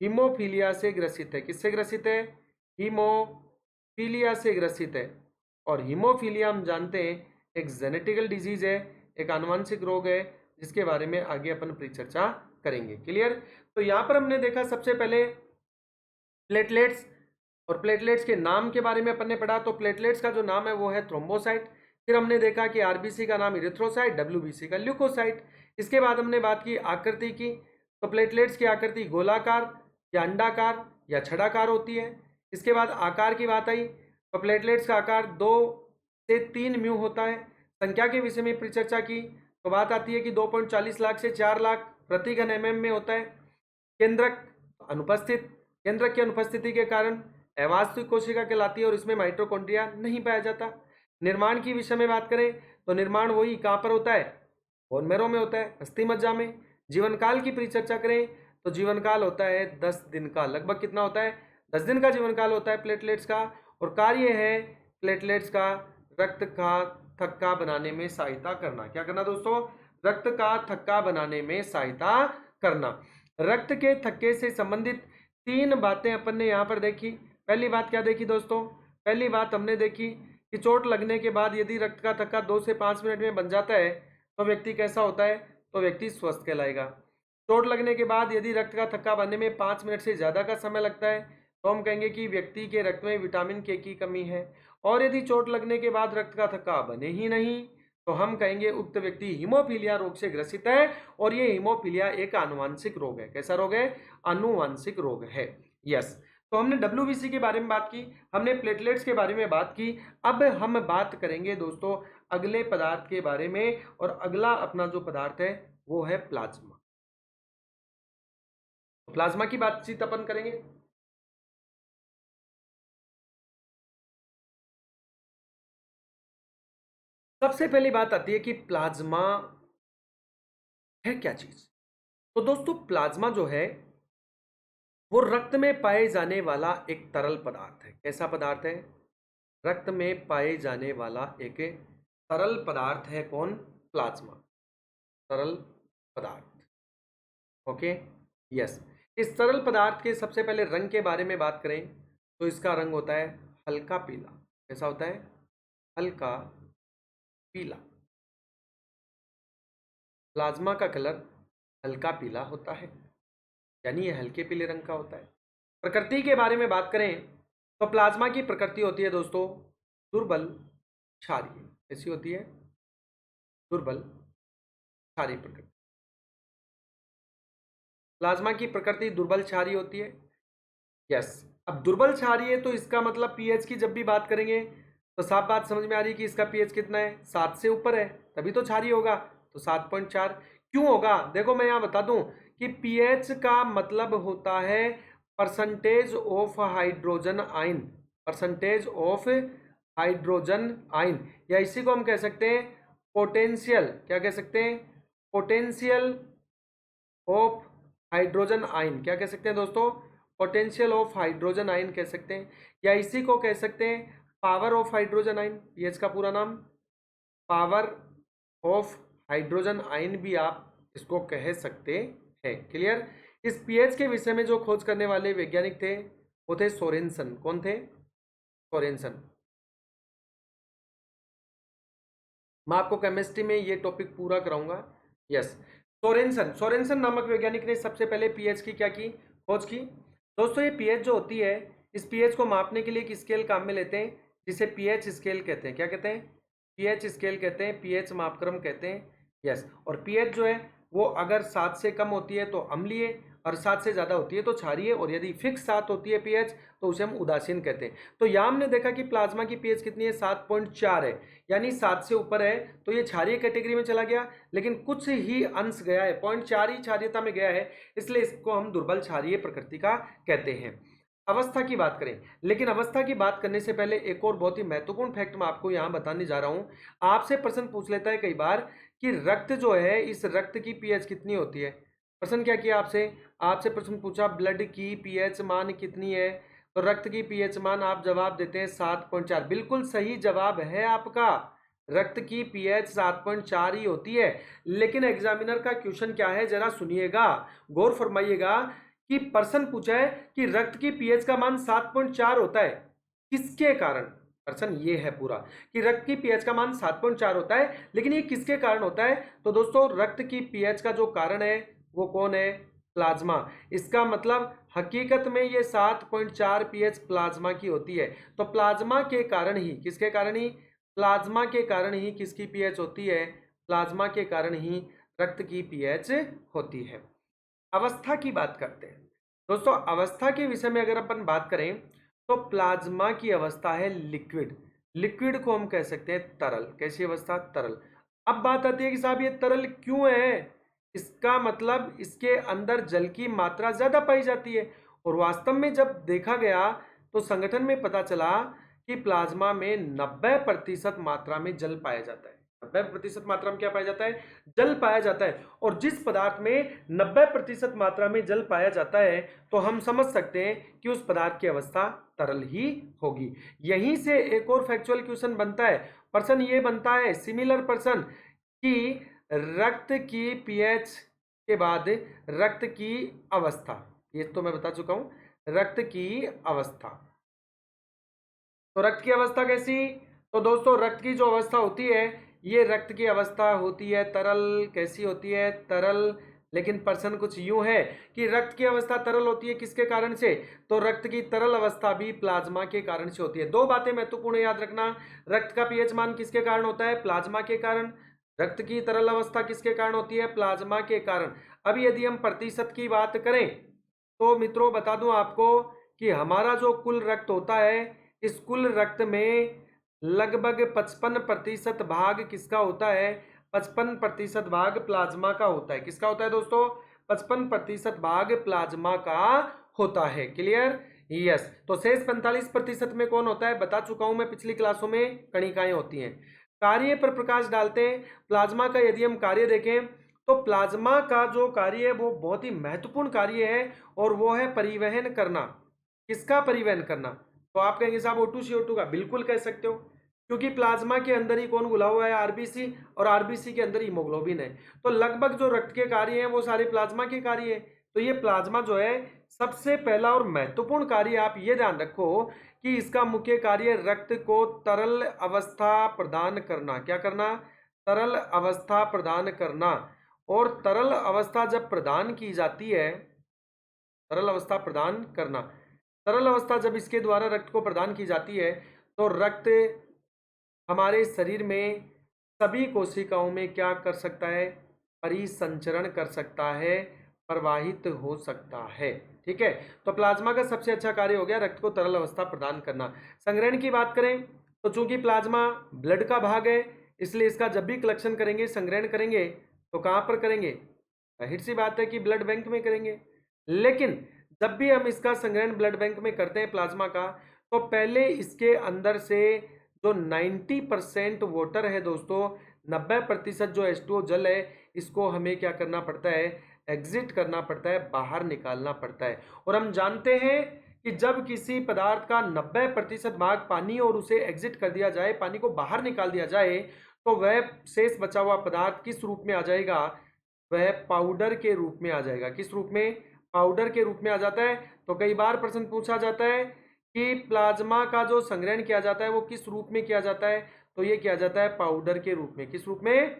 हीमोफीलिया से ग्रसित है। किससे ग्रसित है? हीमोफीलिया से ग्रसित है। और हीमोफीलिया हम जानते हैं एक जेनेटिकल डिजीज है, एक आनुवंशिक रोग है, जिसके बारे में आगे अपन परिचर्चा करेंगे। क्लियर? तो यहां पर हमने देखा सबसे पहले प्लेटलेट्स, और प्लेटलेट्स के नाम के बारे में अपन ने पढ़ा। तो प्लेटलेट्स का जो नाम है वो है थ्रोम्बोसाइट। फिर हमने देखा कि आरबीसी का नाम इरिथ्रोसाइट, डब्ल्यूबीसी का ल्यूकोसाइट। इसके बाद हमने बात की आकृति की। तो प्लेटलेट्स की आकृति गोलाकार या अंडाकार या छड़ाकार होती है। इसके बाद आकार की बात आई तो प्लेटलेट्स का आकार 2 से 3 म्यू होता है। संख्या के विषय में परिचर्चा की तो बात आती है कि 2.40 लाख से 4 लाख प्रति घन एमएम में होता है। केंद्रक अनुपस्थित, केंद्रक की अनुपस्थिति के कारण अवास्तविक कोशिका कहलाती है और इसमें माइटोकॉन्ड्रिया नहीं पाया जाता। निर्माण की विषय में बात करें तो निर्माण वही कहां पर होता है? बोन मैरो में होता है, अस्थि मज्जा में। जीवन काल की परिचर्चा करें तो जीवन काल होता है 10 दिन का। लगभग कितना होता है? 10 दिन का जीवन काल होता है प्लेटलेट्स का। और कार्य है प्लेटलेट्स का रक्त का थक्का बनाने में सहायता करना। क्या करना दोस्तों? रक्त का थक्का बनाने में सहायता करना। रक्त के थक्के से संबंधित 3 बातें अपन ने यहां पर देखी। पहली बात क्या देखी दोस्तों? पहली बात हमने देखी कि चोट लगने के बाद यदि रक्त का थक्का 2 से 5 मिनट में बन जाता है तो व्यक्ति कैसा होता है? तो व्यक्ति स्वस्थ कहलाएगा। चोट लगने के बाद यदि रक्त का थक्का बनने में 5 मिनट से ज़्यादा का समय लगता है तो हम कहेंगे कि व्यक्ति के रक्त में विटामिन के की कमी है। और यदि चोट लगने के बाद रक्त का थक्का बने ही नहीं तो हम कहेंगे उक्त व्यक्ति हीमोफीलिया रोग से ग्रसित है। और ये हीमोफीलिया एक आनुवांशिक रोग है। कैसा रोग है? आनुवांशिक रोग है। यस। तो हमने डब्ल्यूबीसी के बारे में बात की, हमने प्लेटलेट्स के बारे में बात की। अब हम बात करेंगे दोस्तों अगले पदार्थ के बारे में, और अगला अपना जो पदार्थ है वो है प्लाज्मा। प्लाज्मा की बातचीत अपन करेंगे। सबसे पहली बात आती है कि प्लाज्मा है क्या चीज? तो दोस्तों प्लाज्मा जो है वो रक्त में पाए जाने वाला एक तरल पदार्थ है। कैसा पदार्थ है? रक्त में पाए जाने वाला एक तरल पदार्थ है। कौन? प्लाज्मा, तरल पदार्थ। Okay, yes. इस तरल पदार्थ के सबसे पहले रंग के बारे में बात करें तो इसका रंग होता है हल्का पीला। कैसा होता है? हल्का पीला। प्लाज्मा का कलर हल्का पीला होता है, यानी ये हल्के पीले रंग का होता है। प्रकृति के बारे में बात करें तो प्लाज्मा की प्रकृति होती है दोस्तों दुर्बल क्षारीय। कैसी होती है? दुर्बल क्षारीय प्रकृति। प्लाज्मा की प्रकृति दुर्बल क्षारीय होती है। यस। अब दुर्बल क्षारीय है तो इसका मतलब पीएच की जब भी बात करेंगे तो साफ बात समझ में आ रही है कि इसका पीएच कितना है? 7 से ऊपर है, तभी तो क्षारीय होगा। तो 7.4 क्यों होगा? देखो मैं यहाँ बता दूं कि पीएच का मतलब होता है percentage of hydrogen ion. Percentage of hydrogen ion, या इसी को हम कह सकते हैं पोटेंशियल। क्या कह सकते हैं? Potential of hydrogen ion. क्या कह सकते हैं दोस्तों? पोटेंशियल ऑफ हाइड्रोजन आयन कह सकते हैं, या इसी को कह सकते हैं power of hydrogen ion. PH का पूरा नाम पावर ऑफ हाइड्रोजन आयन भी आप इसको कह सकते हैं। क्लियर? इस पीएच के विषय में जो खोज करने वाले वैज्ञानिक थे वो थे सोरेनसन। कौन थे? सोरेनसन। मैं आपको केमिस्ट्री में ये टॉपिक पूरा कराऊंगा। Yes, Sorensen. सोरेनसन नामक वैज्ञानिक ने सबसे पहले पीएच की क्या की? खोज की। दोस्तों ये पीएच जो होती है, इस पीएच को मापने के लिए एक स्केल काम में लेते हैं जिसे पीएच स्केल कहते हैं। क्या कहते हैं? पीएच स्केल कहते हैं, पीएच मापक्रम कहते हैं। यस। और पीएच जो है वो अगर 7 से कम होती है तो अम्लीय, और 7 से ज़्यादा होती है तो क्षारीय, और यदि फिक्स 7 होती है पीएच तो उसे हम उदासीन कहते हैं। तो यहाँ हमने देखा कि प्लाज्मा की पीएच कितनी है? 7.4 है, यानी 7 से ऊपर है तो ये क्षारीय कैटेगरी में चला गया, लेकिन कुछ ही अंश गया है, 0.4 ही क्षारीयता में गया है, इसलिए इसको हम दुर्बल क्षारीय प्रकृति का कहते हैं। अवस्था की बात करें, लेकिन अवस्था की बात करने से पहले एक और बहुत ही महत्वपूर्ण फैक्ट मैं आपको यहाँ बताने जा रहा हूँ। आपसे प्रश्न पूछ लेता है कई बार कि रक्त जो है, इस रक्त की पीएच कितनी होती है? प्रश्न क्या किया आपसे? आपसे प्रश्न पूछा ब्लड की पीएच मान कितनी है, तो रक्त की पीएच मान आप जवाब देते हैं 7.4। बिल्कुल सही जवाब है आपका, रक्त की पीएच 7.4 ही होती है। लेकिन एग्जामिनर का क्वेश्चन क्या है, जरा सुनिएगा, गौर फरमाइएगा कि प्रश्न पूछा है कि रक्त की पीएच का मान 7.4 होता है, किसके कारण? प्रश्न ये है पूरा कि रक्त की पीएच का मान 7.4 होता है, लेकिन ये किसके कारण होता है? तो दोस्तों रक्त की पीएच का जो कारण है वो कौन है? प्लाज्मा। इसका मतलब हकीकत में ये 7.4 पीएच प्लाज्मा की होती है। तो प्लाज्मा के कारण ही, किसके कारण ही? प्लाज्मा के कारण ही किसकी पीएच होती है? प्लाज्मा के कारण ही रक्त की पीएच होती है। अवस्था की बात करते हैं दोस्तों। अवस्था के विषय में अगर अपन बात करें तो प्लाज्मा की अवस्था है लिक्विड। लिक्विड को हम कह सकते हैं तरल। कैसी अवस्था? तरल। अब बात आती है कि साहब ये तरल क्यों है? इसका मतलब इसके अंदर जल की मात्रा ज्यादा पाई जाती है, और वास्तव में जब देखा गया तो संगठन में पता चला कि प्लाज्मा में 90% मात्रा में जल पाया जाता है। 90% मात्रा में क्या पाया जाता है? जल पाया जाता है। और जिस पदार्थ में 90% मात्रा में जल पाया जाता है तो हम समझ सकते हैं कि उस पदार्थ की अवस्था तरल ही होगी। यहीं से एक और फैक्चुअल क्वेश्चन बनता है। प्रश्न ये बनता है, सिमिलर प्रश्न, कि रक्त की पीएच के बाद रक्त की अवस्था, ये तो मैं बता चुका हूं, रक्त की अवस्था। तो रक्त की अवस्था कैसी? तो दोस्तों रक्त की जो अवस्था होती है, ये रक्त की अवस्था होती है तरल। कैसी होती है? तरल। लेकिन प्रश्न कुछ यूं है कि रक्त की अवस्था तरल होती है किसके कारण से? तो रक्त की तरल अवस्था भी प्लाज्मा के कारण से होती है। दो बातें महत्वपूर्ण याद रखना, रक्त का पीएच मान किसके कारण होता है? प्लाज्मा के कारण। रक्त की तरल अवस्था किसके कारण होती है? प्लाज्मा के कारण। अब यदि हम प्रतिशत की बात करें तो मित्रों बता दूं आपको कि हमारा जो कुल रक्त होता है, इस कुल रक्त में लगभग 55% भाग किसका होता है? 55% भाग प्लाज्मा का होता है। किसका होता है दोस्तों? 55% भाग प्लाज्मा का होता है। क्लियर? यस। तो शेष 45% में कौन होता है? बता चुका हूं मैं पिछली क्लासों में, कणिकाएं होती हैं। कार्य पर प्रकाश डालते हैं। प्लाज्मा का यदि हम कार्य देखें तो प्लाज्मा का जो कार्य है वो बहुत ही महत्वपूर्ण कार्य है, और वो है परिवहन करना। किसका परिवहन करना? तो आप कहेंगे साहब O2 CO2 का। बिल्कुल कह सकते हो, क्योंकि प्लाज्मा के अंदर ही कौन घुला हुआ है? आरबीसी, और आरबीसी के अंदर हीमोग्लोबिन है। तो लगभग जो रक्त के कार्य हैं वो सारे प्लाज्मा के कार्य है। तो ये प्लाज्मा जो है सबसे पहला और महत्वपूर्ण कार्य आप ये ध्यान रखो कि इसका मुख्य कार्य रक्त को तरल अवस्था प्रदान करना। क्या करना? तरल अवस्था प्रदान करना। और तरल अवस्था जब प्रदान की जाती है, तरल अवस्था प्रदान करना, तरल अवस्था जब इसके द्वारा रक्त को प्रदान की जाती है तो रक्त हमारे शरीर में सभी कोशिकाओं में क्या कर सकता है? परिसंचरण कर सकता है, प्रवाहित हो सकता है। ठीक है, तो प्लाज्मा का सबसे अच्छा कार्य हो गया रक्त को तरल अवस्था प्रदान करना। संग्रहण की बात करें तो चूंकि प्लाज्मा ब्लड का भाग है, इसलिए इसका जब भी कलेक्शन करेंगे, संग्रहण करेंगे, तो कहाँ पर करेंगे? जाहिर सी बात है कि ब्लड बैंक में करेंगे। लेकिन जब भी हम इसका संग्रहण ब्लड बैंक में करते हैं प्लाज्मा का, तो पहले इसके अंदर से जो 90% वाटर है दोस्तों, 90% जो H2O जल है, इसको हमें क्या करना पड़ता है? एग्जिट करना पड़ता है, बाहर निकालना पड़ता है। और हम जानते हैं कि जब किसी पदार्थ का 90% भाग पानी और उसे एग्जिट कर दिया जाए, पानी को बाहर निकाल दिया जाए, तो वह शेष बचा हुआ पदार्थ किस रूप में आ जाएगा? वह पाउडर के रूप में आ जाएगा। किस रूप में? पाउडर के रूप में आ जाता है। तो कई बार प्रश्न पूछा जाता है कि प्लाज्मा का जो संग्रहण किया जाता है वो किस रूप में किया जाता है? तो ये किया जाता है पाउडर के रूप में। किस रूप में?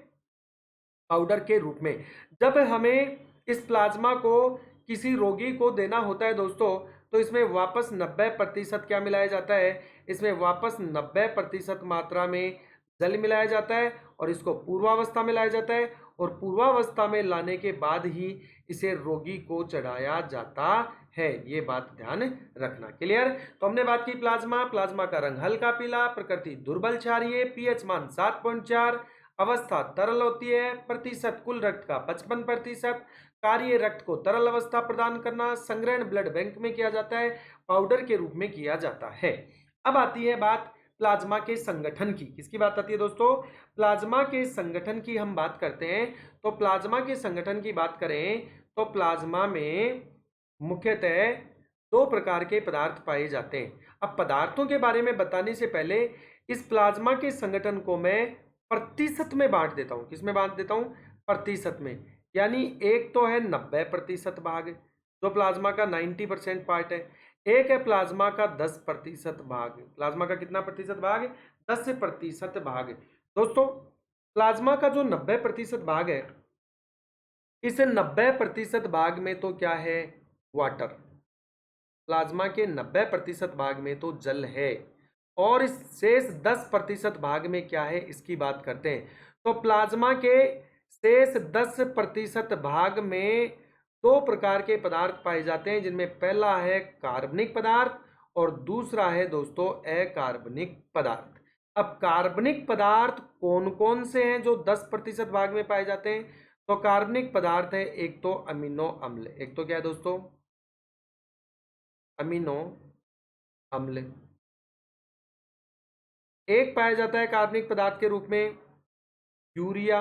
पाउडर के रूप में। जब हमें इस प्लाज्मा को किसी रोगी को देना होता है दोस्तों, तो इसमें वापस 90% क्या मिलाया जाता है? इसमें वापस 90% मात्रा में जल मिलाया जाता है और इसको पूर्वावस्था में लाया जाता है, और पूर्वावस्था में लाने के बाद ही इसे रोगी को चढ़ाया जाता है। ये बात ध्यान रखना। क्लियर? तो हमने बात की प्लाज्मा का रंग हल्का पीला, प्रकृति दुर्बल क्षारीय, पीएच मान 7.4, अवस्था तरल होती है, प्रतिशत कुल रक्त का 55%, कार्य रक्त को तरल अवस्था प्रदान करना, संग्रहण ब्लड बैंक में किया जाता है, पाउडर के रूप में किया जाता है। अब आती है बात प्लाज्मा के संगठन की। किसकी बात आती है दोस्तों? प्लाज्मा के संगठन की हम बात करते हैं। तो प्लाज्मा के संगठन की बात करें तो प्लाज्मा में मुख्यतः दो प्रकार के पदार्थ पाए जाते हैं। अब पदार्थों के बारे में बताने से पहले इस प्लाज्मा के संगठन को मैं प्रतिशत में बांट देता हूं। किस में बांट देता हूं? प्रतिशत में। यानी एक तो है 90% भाग, जो प्लाज्मा का 90% पार्ट है। एक है प्लाज्मा का 10% भाग। प्लाज्मा का कितना प्रतिशत भाग? 10% भाग। दोस्तों, प्लाज्मा का जो 90% भाग है, इस 90% भाग में तो क्या है? वाटर। प्लाज्मा के 90% भाग में तो जल है, और इस शेष 10% भाग में क्या है, इसकी बात करते हैं। तो प्लाज्मा के शेष 10% भाग में दो प्रकार के पदार्थ पाए जाते हैं, जिनमें पहला है कार्बनिक पदार्थ और दूसरा है दोस्तों अकार्बनिक पदार्थ। अब कार्बनिक पदार्थ कौन कौन से हैं जो 10% भाग में पाए जाते हैं? तो कार्बनिक पदार्थ है एक तो अमीनो अम्ल। एक तो क्या है दोस्तों? अमीनो अम्ल। एक पाया जाता है कार्बनिक पदार्थ के रूप में यूरिया।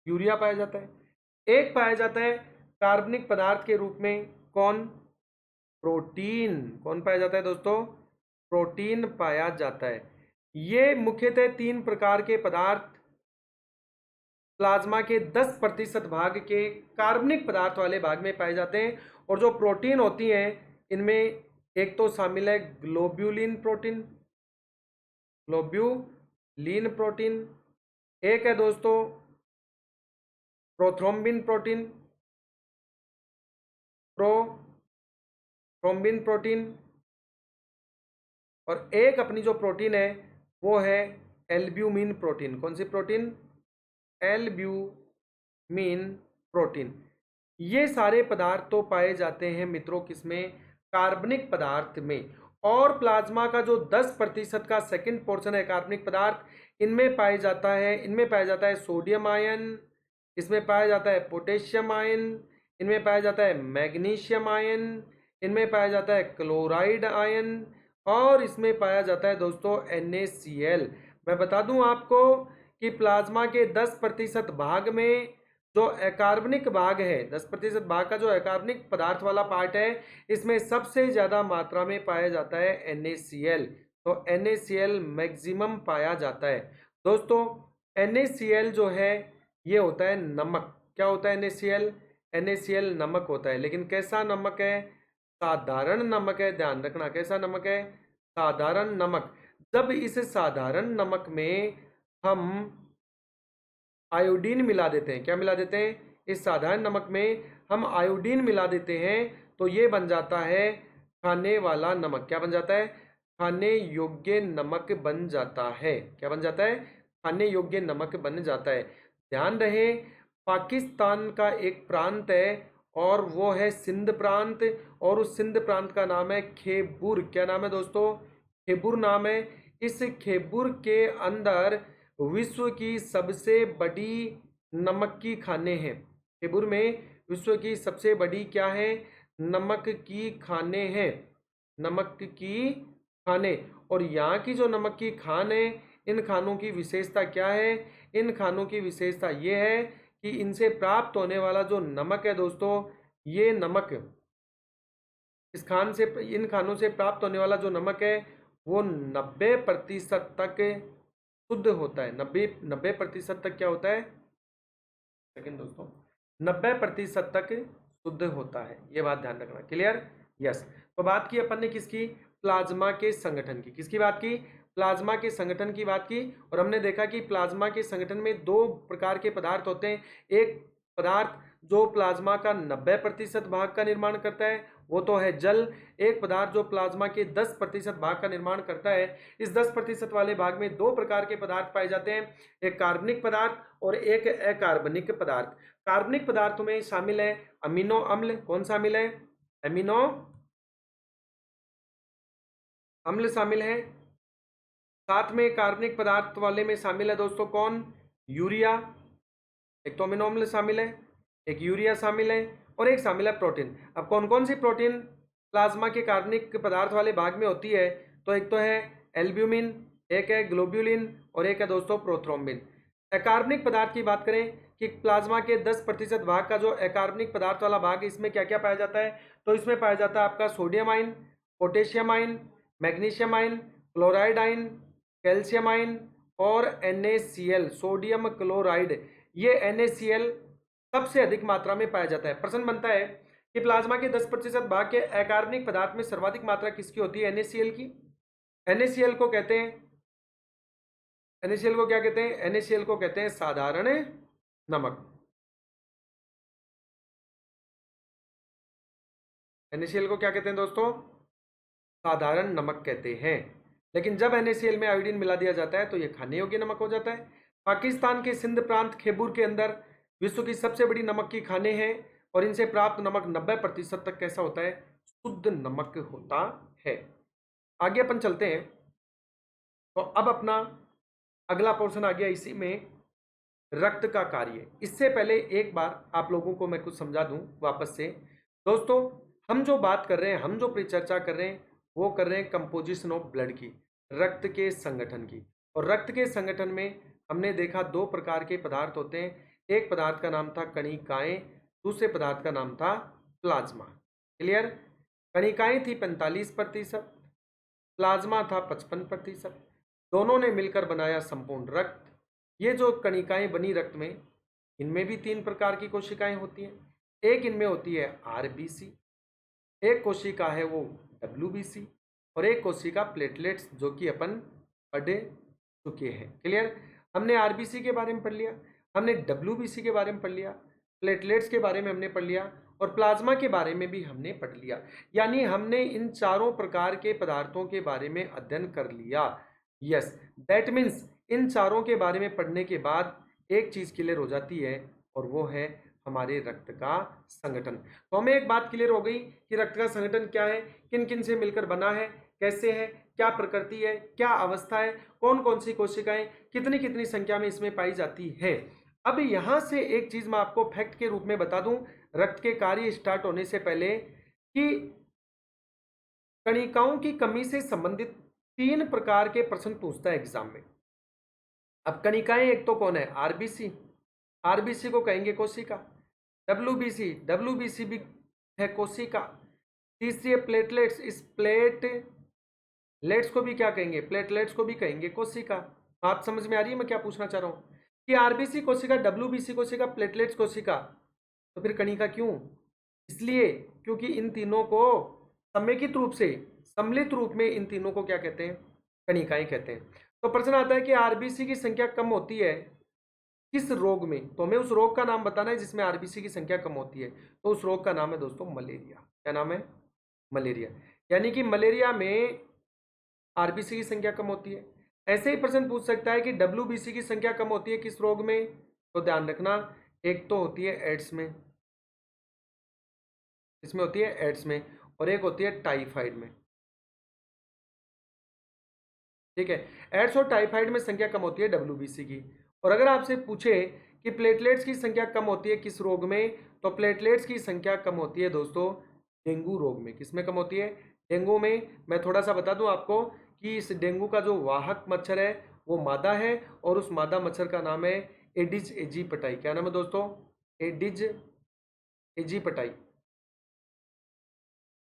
यूरिया पाया जाता है। एक पाया जाता है कार्बनिक पदार्थ के रूप में कौन? प्रोटीन। कौन पाया जाता है दोस्तों? प्रोटीन पाया जाता है। ये मुख्यतः तीन प्रकार के पदार्थ प्लाज्मा के 10% भाग के कार्बनिक पदार्थ वाले भाग में पाए जाते हैं। और जो प्रोटीन होती हैं, इनमें एक तो शामिल है ग्लोब्यूलिन प्रोटीन, ग्लोब्यूलिन प्रोटीन। एक है दोस्तों प्रोथ्रोम्बिन प्रोटीन, प्रोथ्रोम्बिन प्रोटीन। और एक अपनी जो प्रोटीन है वो है एल्ब्यूमिन प्रोटीन। कौन सी प्रोटीन? Albumin protein. ये सारे पदार्थ तो पाए जाते हैं मित्रों किसमें? कार्बनिक पदार्थ में। और प्लाज्मा का जो 10% का सेकंड पोर्शन है कार्बनिक पदार्थ, इनमें पाया जाता है सोडियम आयन, इसमें पाया जाता है पोटेशियम आयन, इनमें पाया जाता है मैग्नीशियम आयन, इनमें पाया जाता है क्लोराइड आयन, और इसमें पाया जाता है दोस्तों NaCl। मैं बता दूं आपको कि प्लाज्मा के 10% भाग में जो अकार्बनिक भाग है, 10% भाग का जो अकार्बनिक पदार्थ वाला पार्ट है, इसमें सबसे ज्यादा मात्रा में पाया जाता है NaCl। तो NaCl मैक्सिमम पाया जाता है दोस्तों। NaCl जो है ये होता है नमक। क्या होता है NaCl? NaCl नमक होता है, लेकिन कैसा नमक है? साधारण नमक है, ध्यान रखना। कैसा नमक है? साधारण नमक। जब इस साधारण नमक में हम आयोडीन मिला देते हैं, क्या मिला देते हैं? इस साधारण नमक में हम आयोडीन मिला देते हैं तो ये बन जाता है खाने वाला नमक। क्या बन जाता है? खाने योग्य नमक बन जाता है। क्या बन जाता है? खाने योग्य नमक बन जाता है। ध्यान रहे, पाकिस्तान का एक प्रांत है और वो है सिंध प्रांत, और उस सिंध प्रांत का नाम है खेबुर। क्या नाम है दोस्तों? खेबुर नाम है। इस खेबुर के अंदर विश्व की सबसे बड़ी नमक की खानें हैं। खेबुर में विश्व की सबसे बड़ी क्या है? नमक की खानें हैं। नमक की खानें। और यहाँ की जो नमक की खान है, इन खानों की विशेषता क्या है? इन खानों की विशेषता ये है कि इनसे प्राप्त होने वाला जो नमक है दोस्तों, ये नमक इस खान से, इन खानों से प्राप्त होने वाला जो नमक है वो 90% तक शुद्ध होता है। 90% तक क्या होता है? सेकंड दोस्तों, 90% तक शुद्ध होता है। ये बात ध्यान रखना। क्लियर? यस। तो बात की अपन ने किसकी? प्लाज्मा के संगठन की। किसकी बात की? प्लाज्मा के संगठन की बात की। और हमने देखा कि प्लाज्मा के संगठन में दो प्रकार के पदार्थ होते हैं। एक पदार्थ जो प्लाज्मा का 90% भाग का निर्माण करता है, वो तो है जल। एक पदार्थ जो प्लाज्मा के 10% भाग का निर्माण करता है। इस 10% वाले भाग में दो प्रकार के पदार्थ पाए जाते हैं, एक कार्बनिक पदार्थ और एक अकार्बनिक पदार्थ। कार्बनिक पदार्थों में शामिल है अमीनो अम्ल। कौन शामिल है? अमीनो अम्ल शामिल है। साथ में कार्बनिक पदार्थ वाले में शामिल है दोस्तों कौन? यूरिया। एक तो अमीनो अम्ल शामिल है, एक यूरिया शामिल है, और एक शामिल है प्रोटीन। अब कौन कौन सी प्रोटीन प्लाज्मा के कार्बनिक पदार्थ वाले भाग में होती है? तो एक तो है एल्ब्यूमिन, एक है ग्लोब्यूलिन, और एक है दोस्तों प्रोथ्रोम्बिन। अकार्बनिक पदार्थ की बात करें कि प्लाज्मा के 10% भाग का जो अकार्बनिक पदार्थ वाला भाग है, इसमें क्या क्या पाया जाता है? तो इसमें पाया जाता है आपका sodium ion, potassium ion, magnesium ion, chloride ion, calcium ion और NaCl, सोडियम क्लोराइड। ये NaCl सबसे अधिक मात्रा में पाया जाता है। प्रश्न बनता है कि प्लाज्मा के 10% भाग के अकार्बनिक पदार्थ में सर्वाधिक मात्रा किसकी होती है? NaCl की। NaCl को कहते हैं, NaCl को क्या कहते हैं? NaCl को कहते हैं साधारण नमक। NaCl को क्या कहते हैं दोस्तों? साधारण नमक कहते हैं। लेकिन जब NaCl में आयोडीन मिला दिया जाता है तो यह खाने योग्य नमक हो जाता है। पाकिस्तान के सिंध प्रांत खेबुर के अंदर विश्व की सबसे बड़ी नमक की खानें हैं, और इनसे प्राप्त नमक 90% तक कैसा होता है? शुद्ध नमक होता है। आगे अपन चलते हैं। तो अब अपना अगला पोर्शन आ गया इसी में, रक्त का कार्य। इससे पहले एक बार आप लोगों को मैं कुछ समझा दूं वापस से। दोस्तों, हम जो बात कर रहे हैं, हम जो परिचर्चा कर रहे हैं, वो कर रहे हैं कंपोजिशन ऑफ ब्लड की, रक्त के संगठन की। और रक्त के संगठन में हमने देखा दो प्रकार के पदार्थ होते हैं। एक पदार्थ का नाम था कणिकाएं, दूसरे पदार्थ का नाम था प्लाज्मा। क्लियर? कणिकाएं थी 45%, प्लाज्मा था 55%। दोनों ने मिलकर बनाया संपूर्ण रक्त। ये जो कणिकाएं बनी रक्त में, इनमें भी तीन प्रकार की कोशिकाएं होती हैं। एक इनमें होती है RBC, एक कोशिका है वो WBC, और एक कोशिका प्लेटलेट्स, जो कि अपन पढ़ चुके हैं। क्लियर? हमने RBC के बारे में पढ़ लिया, हमने WBC के बारे में पढ़ लिया, प्लेटलेट्स के बारे में हमने पढ़ लिया, और प्लाज्मा के बारे में भी हमने पढ़ लिया। यानी हमने इन चारों प्रकार के पदार्थों के बारे में अध्ययन कर लिया। यस, दैट मीन्स इन चारों के बारे में पढ़ने के बाद एक चीज क्लियर हो जाती है, और वो है हमारे रक्त का संगठन। तो हमें एक बात क्लियर हो गई कि रक्त का संगठन क्या है, किन किन से मिलकर बना है, कैसे है, क्या प्रकृति है, क्या अवस्था है, कौन कौन सी कोशिकाएं कितनी कितनी संख्या में इसमें पाई जाती है। अब यहां से एक चीज मैं आपको फैक्ट के रूप में बता दूं, रक्त के कार्य स्टार्ट होने से पहले, कि कणिकाओं की कमी से संबंधित तीन प्रकार के प्रश्न पूछता है एग्जाम में। अब कणिकाएं एक तो कौन है? RBC, RBC को कहेंगे कोशिका। WBC भी है कोशिका। तीसरी है प्लेटलेट्स, इस प्लेटलेट्स को भी क्या कहेंगे? प्लेटलेट्स को भी कहेंगे कोशिका। बात समझ में आ रही है मैं क्या पूछना चाह रहा हूं? कि आरबीसी कोशिका, डब्ल्यूबीसी कोशिका, प्लेटलेट्स कोशिका, तो फिर कणिका क्यों? इसलिए क्योंकि इन तीनों को समेकित रूप से, सम्मिलित रूप में इन तीनों को क्या कहते हैं? कणिकाएं कहते हैं। तो प्रश्न आता है कि आरबीसी की संख्या कम होती है किस रोग में? तो हमें उस रोग का नाम बताना है जिसमें आरबीसी की संख्या कम होती है। तो उस रोग का नाम है दोस्तों मलेरिया। क्या नाम है? मलेरिया। यानी कि मलेरिया में आरबीसी की संख्या कम होती है। ऐसे ही प्रश्न पूछ सकता है कि डब्ल्यूबीसी की संख्या कम होती है किस रोग में? तो ध्यान रखना, एक तो होती है एड्स में, इसमें होती है एड्स में, और एक होती है टाइफाइड में। ठीक है, एड्स और टाइफाइड में संख्या कम होती है डब्ल्यूबीसी की। और अगर आपसे पूछे कि प्लेटलेट्स की संख्या कम होती है किस रोग में, तो प्लेटलेट्स की संख्या कम होती है दोस्तों डेंगू रोग में। किसमें कम होती है? डेंगू में। मैं थोड़ा सा बता दूं आपको कि इस डेंगू का जो वाहक मच्छर है वो मादा है, और उस मादा मच्छर का नाम है एडिज एजिप्टाई। क्या नाम है दोस्तों? Adage aegypti,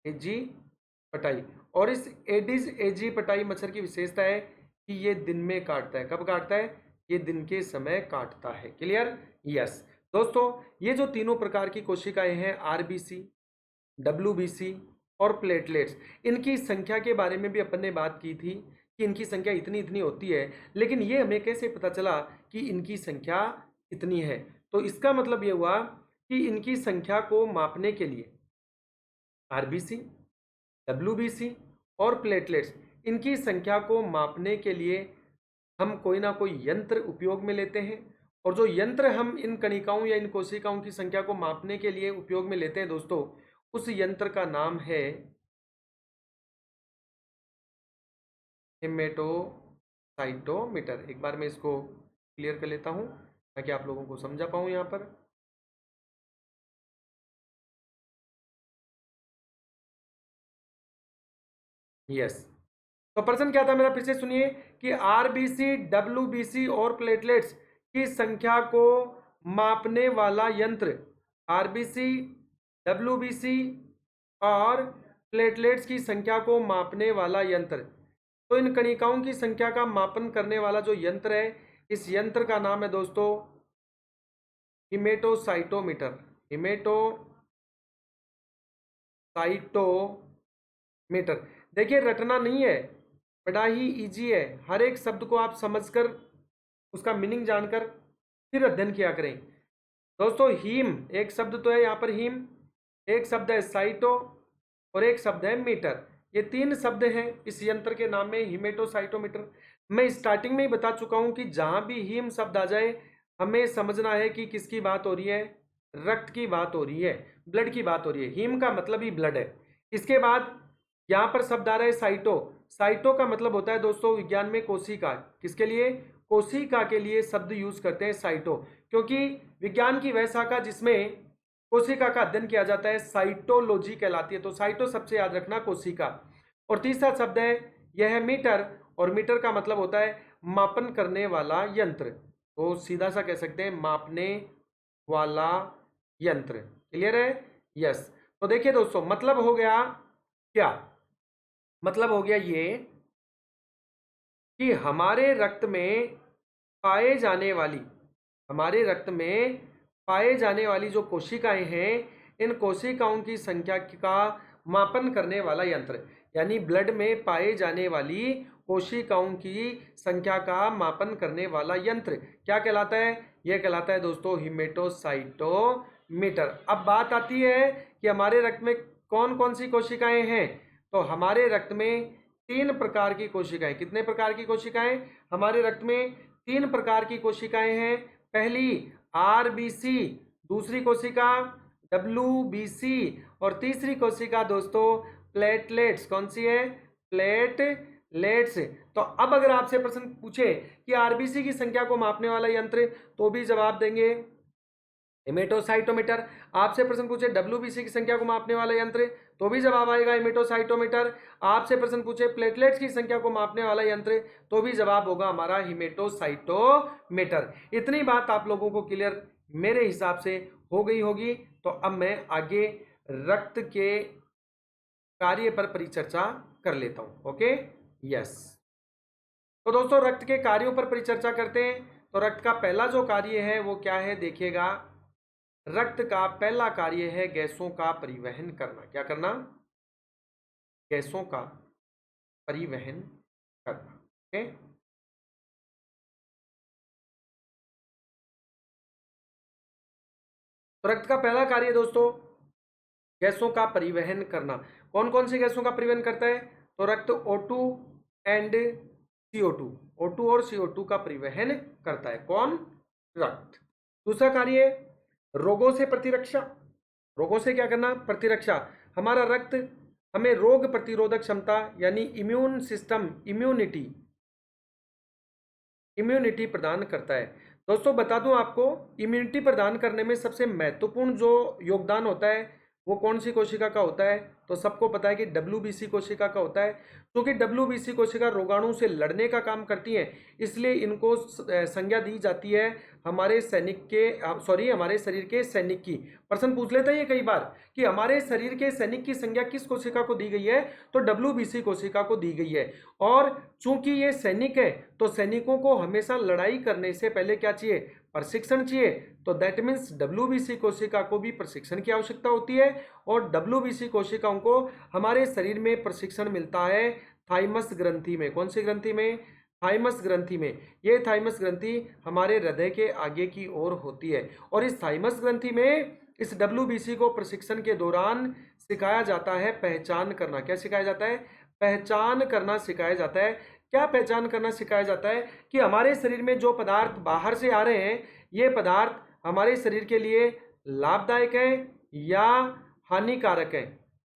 aegypti. और इस एडिस एजिप्टाई मच्छर की विशेषता है कि ये दिन में काटता है। कब काटता है? ये दिन के समय काटता है। क्लियर? यस दोस्तों, ये जो तीनों प्रकार की कोशिकाएं हैं, आरबीसी, डब्ल्यूबीसी और प्लेटलेट्स, इनकी संख्या के बारे में भी अपन ने बात की थी कि इनकी संख्या इतनी इतनी होती है। लेकिन ये हमें कैसे पता चला कि इनकी संख्या इतनी है? तो इसका मतलब ये हुआ कि इनकी संख्या को मापने के लिए आरबीसी, डब्ल्यूबीसी और प्लेटलेट्स, इनकी संख्या को मापने के लिए हम कोई ना कोई यंत्र उपयोग में लेते हैं। और जो यंत्र हम इन कणिकाओं या इन कोशिकाओं की संख्या को मापने के लिए उपयोग में लेते हैं दोस्तों, उस यंत्र का नाम है हेमेटोसाइटोमीटर। एक बार मैं इसको क्लियर कर लेता हूं ताकि आप लोगों को समझा पाऊं यहां पर। यस, तो प्रश्न क्या था मेरा? फिर से सुनिए कि आरबीसी, डब्ल्यूबीसी और प्लेटलेट्स की संख्या को मापने वाला यंत्र, आरबीसी, डब्ल्यूबीसी और प्लेटलेट्स की संख्या को मापने वाला यंत्र। तो इन कणिकाओं की संख्या का मापन करने वाला जो यंत्र है, इस यंत्र का नाम है दोस्तों हिमेटोसाइटोमीटर। हिमेटोसाइटोमीटर। देखिए, रटना नहीं है, बड़ा ही इजी है। हर एक शब्द को आप समझकर, उसका मीनिंग जानकर फिर अध्ययन किया करें। दोस्तों, हीम एक शब्द तो है यहाँ पर, हीम एक शब्द है, साइटो और एक शब्द है मीटर। ये तीन शब्द हैं इस यंत्र के नाम में, हिमेटोसाइटोमीटर। मैं स्टार्टिंग में ही बता चुका हूं कि जहां भी हीम शब्द आ जाए हमें समझना है कि किसकी बात हो रही है? रक्त की बात हो रही है, ब्लड की बात हो रही है। हीम का मतलब ही ब्लड है। इसके बाद यहां पर शब्द आ रहा है साइटो। साइटो का मतलब होता है दोस्तों विज्ञान में कोशिका। किसके लिए? कोशिका के लिए शब्द यूज करते हैं साइटो, क्योंकि विज्ञान की वह शाखा जिसमें कोशिका का अध्ययन किया जाता है साइटोलॉजी कहलाती है। तो साइटो सबसे याद रखना, कोशिका। और तीसरा शब्द है यह है मीटर, और मीटर का मतलब होता है मापन करने वाला यंत्र। तो सीधा सा कह सकते हैं मापने वाला यंत्र। क्लियर है? यस। तो देखिए दोस्तों, मतलब हो गया क्या? मतलब हो गया ये कि हमारे रक्त में पाए जाने वाली, हमारे रक्त में पाए जाने वाली जो कोशिकाएं हैं, इन कोशिकाओं की संख्या का मापन करने वाला यंत्र, यानी ब्लड में पाए जाने वाली कोशिकाओं की संख्या का मापन करने वाला यंत्र क्या कहलाता है? यह कहलाता है दोस्तों हिमेटोसाइटोमीटर। अब बात आती है कि हमारे रक्त में कौन कौन सी कोशिकाएं हैं। तो हमारे रक्त में तीन प्रकार की कोशिकाएं। कितने प्रकार की कोशिकाएं? हमारे रक्त में तीन प्रकार की कोशिकाएं हैं। पहली आरबीसी, दूसरी कोशिका डब्ल्यूबीसी और तीसरी कोशिका दोस्तों प्लेटलेट्स। कौन सी है? प्लेटलेट्स। तो अब अगर आपसे प्रश्न पूछे कि आरबीसी की संख्या को मापने वाला यंत्र, तो भी जवाब देंगे हिमेटोसाइटोमीटर। आपसे प्रश्न पूछे डब्ल्यूबीसी की संख्या को मापने वाला यंत्र, तो भी जवाब आएगा हिमेटोसाइटोमीटर। आपसे प्रश्न पूछे प्लेटलेट्स की संख्या को मापने वाला यंत्र, तो भी जवाब होगा हमारा हिमेटोसाइटोमीटर। इतनी बात आप लोगों को क्लियर मेरे हिसाब से हो गई होगी। तो अब मैं आगे रक्त के कार्य पर परिचर्चा कर लेता हूं। Okay, yes. तो दोस्तों, रक्त के कार्यों पर परिचर्चा करते हैं। तो रक्त का पहला जो कार्य है वो क्या है, देखिएगा, रक्त का पहला कार्य है गैसों का परिवहन करना। क्या करना? गैसों का परिवहन करना। ओके, तो रक्त का पहला कार्य दोस्तों गैसों का परिवहन करना। कौन कौन सी गैसों का परिवहन करता है? तो रक्त O2 एंड CO2, O2 और CO2 का परिवहन करता है। कौन? रक्त। दूसरा कार्य रोगों से प्रतिरक्षा। रोगों से क्या करना? प्रतिरक्षा। हमारा रक्त हमें रोग प्रतिरोधक क्षमता यानी इम्यून सिस्टम, इम्यूनिटी प्रदान करता है। दोस्तों बता दूं आपको, इम्यूनिटी प्रदान करने में सबसे महत्वपूर्ण जो योगदान होता है वो कौन सी कोशिका का होता है? तो सबको पता है कि WBC कोशिका का होता है। क्योंकि WBC कोशिका रोगाणु से लड़ने का काम करती हैं, इसलिए इनको संज्ञा दी जाती है हमारे सैनिक के, हमारे शरीर के सैनिक की। प्रश्न पूछ लेता है ये कई बार कि हमारे शरीर के सैनिक की संज्ञा किस कोशिका को दी गई है? तो WBC कोशिका को दी गई है। और चूंकि ये सैनिक है तो सैनिकों को हमेशा लड़ाई करने से पहले क्या चाहिए? प्रशिक्षण चाहिए। तो दैट मीन्स WBC कोशिका को भी प्रशिक्षण की आवश्यकता होती है, और WBC कोशिकाओं को हमारे शरीर में प्रशिक्षण मिलता है थाइमस ग्रंथि में। कौन सी ग्रंथि में? थाइमस ग्रंथि में। ये थाइमस ग्रंथि हमारे हृदय के आगे की ओर होती है, और इस थाइमस ग्रंथि में इस WBC को प्रशिक्षण के दौरान सिखाया जाता है पहचान करना। क्या सिखाया जाता है? पहचान करना सिखाया जाता है। क्या पहचान करना सिखाया जाता है? कि हमारे शरीर में जो पदार्थ बाहर से आ रहे हैं, ये पदार्थ हमारे शरीर के लिए लाभदायक है या हानिकारक है।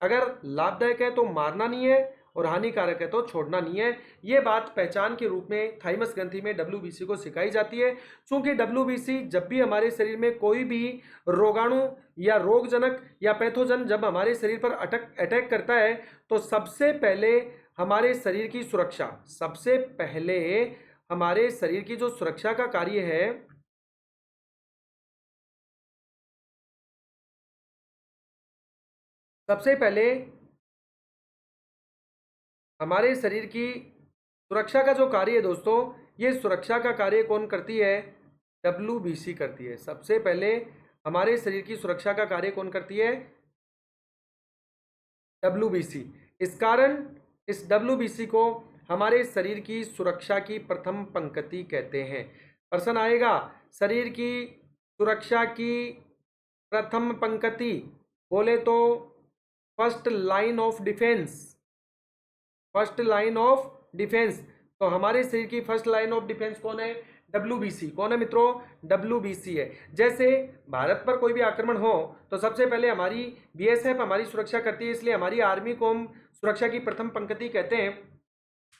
अगर लाभदायक है तो मारना नहीं है, और हानिकारक है तो छोड़ना नहीं है। ये बात पहचान के रूप में थाइमस ग्रंथि में WBC को सिखाई जाती है। क्योंकि WBC जब भी हमारे शरीर में कोई भी रोगाणु या रोगजनक या पैथोजन जब हमारे शरीर पर अटैक करता है, तो सबसे पहले हमारे शरीर की सुरक्षा, सबसे पहले हमारे शरीर की जो सुरक्षा का कार्य है, सबसे पहले हमारे शरीर की सुरक्षा का जो कार्य है दोस्तों, ये सुरक्षा का कार्य कौन करती है? WBC करती है। सबसे पहले हमारे शरीर की सुरक्षा का कार्य कौन करती है? WBC। इस कारण इस WBC को हमारे शरीर की सुरक्षा की प्रथम पंक्ति कहते हैं। प्रश्न आएगा, शरीर की सुरक्षा की प्रथम पंक्ति बोले तो first line of defence. First line of defence. तो हमारे शरीर की फर्स्ट लाइन ऑफ डिफेंस कौन है? WBC। कौन है मित्रों? WBC है। जैसे भारत पर कोई भी आक्रमण हो तो सबसे पहले हमारी BSF हमारी सुरक्षा करती है, इसलिए हमारी आर्मी को हम सुरक्षा की प्रथम पंक्ति कहते हैं।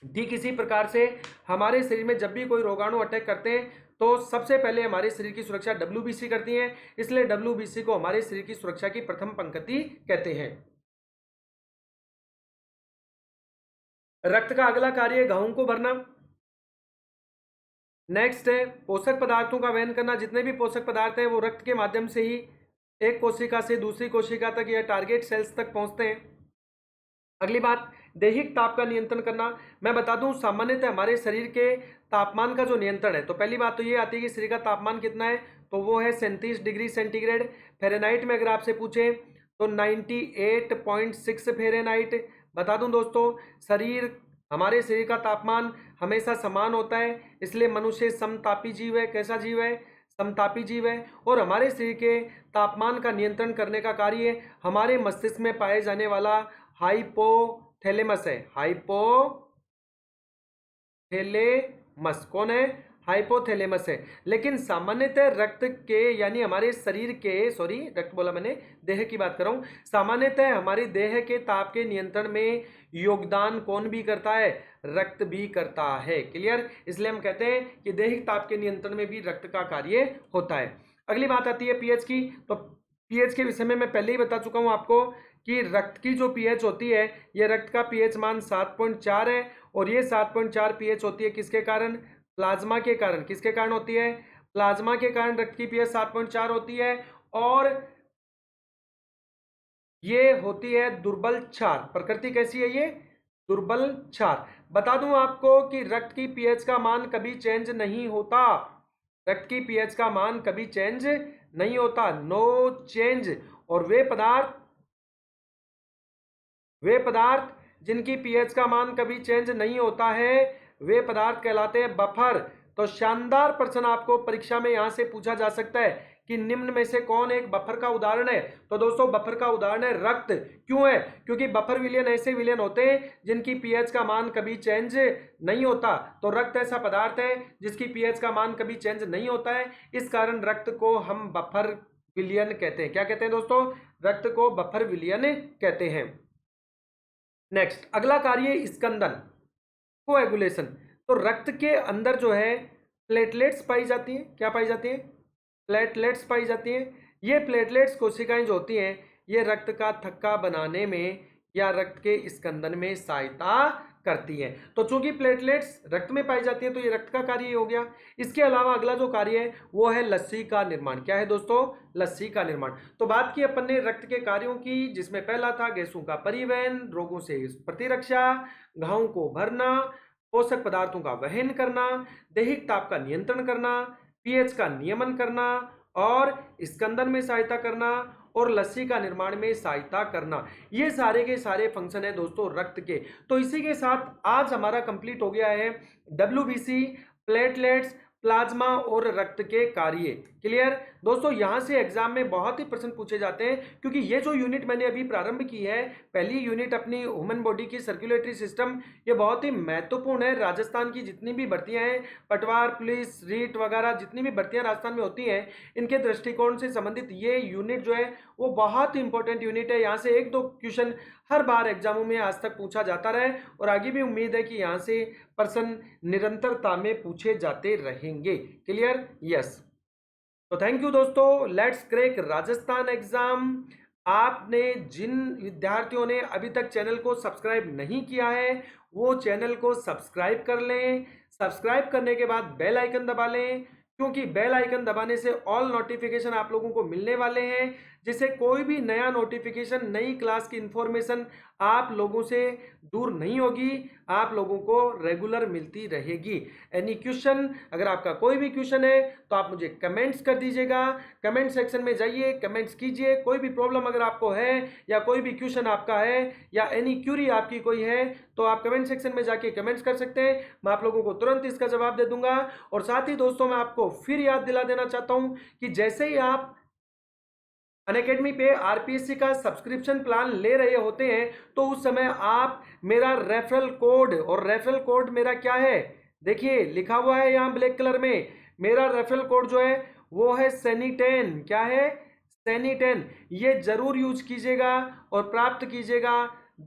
ठीक इसी प्रकार से हमारे शरीर में जब भी कोई रोगाणु अटैक करते हैं तो सबसे पहले हमारे शरीर की सुरक्षा WBC करती है, इसलिए WBC को हमारे शरीर की सुरक्षा की प्रथम पंक्ति कहते हैं। रक्त का अगला कार्य घावों को भरना। नेक्स्ट है पोषक पदार्थों का वहन करना। जितने भी पोषक पदार्थ हैं वो रक्त के माध्यम से ही एक कोशिका से दूसरी कोशिका तक या टारगेट सेल्स तक पहुंचते हैं। अगली बात, दैहिक ताप का नियंत्रण करना। मैं बता दूं, सामान्यतः हमारे शरीर के तापमान का जो नियंत्रण है, तो पहली बात तो ये आती है कि शरीर का तापमान कितना है, तो वो है 37 डिग्री सेंटीग्रेड। फ़ारेनहाइट में अगर आपसे पूछे तो 98.6 फ़ारेनहाइट। बता दूं दोस्तों, हमारे शरीर का तापमान हमेशा समान होता है, इसलिए मनुष्य समतापी जीव है। कैसा जीव है? समतापी जीव है। और हमारे शरीर के तापमान का नियंत्रण करने का कार्य हमारे मस्तिष्क में पाए जाने वाला हाइपोथैलेमस है। हाइपोथैलेमस कौन है? हाइपोथैलेमस है। लेकिन सामान्यतः रक्त के यानी हमारे शरीर के, रक्त बोला मैंने, देह की बात कर रहा हूं। सामान्यतः हमारे देह के ताप के नियंत्रण में योगदान कौन भी करता है? रक्त भी करता है। क्लियर? इसलिए हम कहते हैं कि दैहिक ताप के नियंत्रण में भी रक्त का कार्य होता है। अगली बात आती है पीएच की। तो पीएच के विषय में मैं पहले ही बता चुका हूं आपको कि रक्त की जो पीएच होती है, ये रक्त का पीएच मान 7.4 है, और ये 7.4 पीएच होती है किसके कारण? प्लाज्मा के कारण। किसके कारण होती है? प्लाज्मा के कारण रक्त की पीएच 7.4 होती है, और ये होती है दुर्बल क्षार। प्रकृति कैसी है ये? दुर्बल क्षार। बता दूं आपको कि रक्त की पीएच का मान कभी चेंज नहीं होता। रक्त की पीएच का मान कभी चेंज नहीं होता, नो चेंज। और वे पदार्थ जिनकी पीएच का मान कभी चेंज नहीं होता है वे पदार्थ कहलाते हैं बफर। तो शानदार प्रश्न आपको परीक्षा में यहां से पूछा जा सकता है कि निम्न में से कौन एक बफर का उदाहरण है। तो दोस्तों बफर का उदाहरण है रक्त। क्यों है? क्योंकि बफर विलयन ऐसे विलयन होते हैं जिनकी पीएच का मान कभी चेंज नहीं होता। तो रक्त ऐसा पदार्थ है जिसकी पीएच का मान कभी चेंज नहीं होता है, इस कारण रक्त को हम बफर विलयन कहते हैं। क्या कहते हैं दोस्तों? रक्त को बफर विलयन कहते हैं। नेक्स्ट, अगला कार्य स्कंदन, कोएगुलेशन। तो रक्त के अंदर जो है प्लेटलेट्स पाई जाती हैं। क्या पाई जाती हैं? प्लेटलेट्स पाई जाती हैं। ये प्लेटलेट्स कोशिकाएं जो होती हैं ये रक्त का थक्का बनाने में या रक्त के स्कंदन में सहायता करती हैं। तो चूंकि प्लेटलेट्स रक्त में पाई जाती है तो ये रक्त का कार्य हो गया। इसके अलावा अगला जो कार्य है वो है लस्सी का निर्माण। क्या है दोस्तों? लस्सी का निर्माण। तो बात की अपन ने रक्त के कार्यों की, जिसमें पहला था गैसों का परिवहन, रोगों से प्रतिरक्षा, घावों को भरना, पोषक पदार्थों का वहन करना, दैहिक ताप का नियंत्रण करना, पीएच का नियमन करना और स्कंदन में सहायता करना और लस्सी का निर्माण में सहायता करना। ये सारे के सारे फंक्शन है दोस्तों रक्त के। तो इसी के साथ आज हमारा कंप्लीट हो गया है डब्ल्यूबीसी, प्लेटलेट्स, प्लाज्मा और रक्त के कार्य। क्लियर दोस्तों? यहां से एग्जाम में बहुत ही प्रश्न पूछे जाते हैं क्योंकि ये जो यूनिट मैंने अभी प्रारंभ की है, पहली यूनिट अपनी ह्यूमन बॉडी की सर्कुलेटरी सिस्टम, ये बहुत ही महत्वपूर्ण है। राजस्थान की जितनी भी भर्तियां हैं, पटवार, पुलिस, रीट वगैरह जितनी भी भर्तियां राजस्थान में होती हैं, इनके दृष्टिकोण से संबंधित ये यूनिट जो है वो बहुत ही इंपॉर्टेंट यूनिट है। यहाँ से एक दो क्वेश्चन हर बार एग्जामों में आज तक पूछा जाता रहे और आगे भी उम्मीद है कि यहाँ से प्रश्न निरंतरता में पूछे जाते रहेंगे। क्लियर? यस। तो थैंक यू दोस्तों। Let's crack Rajasthan exam. आपने जिन विद्यार्थियों ने अभी तक चैनल को सब्सक्राइब नहीं किया है वो चैनल को सब्सक्राइब कर लें। सब्सक्राइब करने के बाद बेल आइकन दबा लें, क्योंकि बेल आइकन दबाने से ऑल नोटिफिकेशन आप लोगों को मिलने वाले हैं, जिससे कोई भी नया नोटिफिकेशन, नई क्लास की इंफॉर्मेशन आप लोगों से दूर नहीं होगी, आप लोगों को रेगुलर मिलती रहेगी। एनी क्वेश्चन, अगर आपका कोई भी क्वेश्चन है तो आप मुझे कमेंट्स कर दीजिएगा। कमेंट सेक्शन में जाइए, कमेंट्स कीजिए। कोई भी प्रॉब्लम अगर आपको है या कोई भी क्वेश्चन आपका है या एनी क्यूरी आपकी कोई है तो आप कमेंट सेक्शन में जाके कमेंट्स कर सकते हैं। मैं आप लोगों को तुरंत इसका जवाब दे दूंगा। और साथ ही दोस्तों मैं आपको फिर याद दिला देना चाहता हूं कि जैसे ही आप अनअकैडमी पे आरपीएससी का सब्सक्रिप्शन प्लान ले रहे होते हैं तो उस समय आप मेरा रेफरल कोड, और रेफरल कोड मेरा क्या है देखिए लिखा हुआ है यहाँ ब्लैक कलर में, मेरा रेफरल कोड जो है वो है सैनी10। क्या है? सैनी10। ये जरूर यूज कीजिएगा और प्राप्त कीजिएगा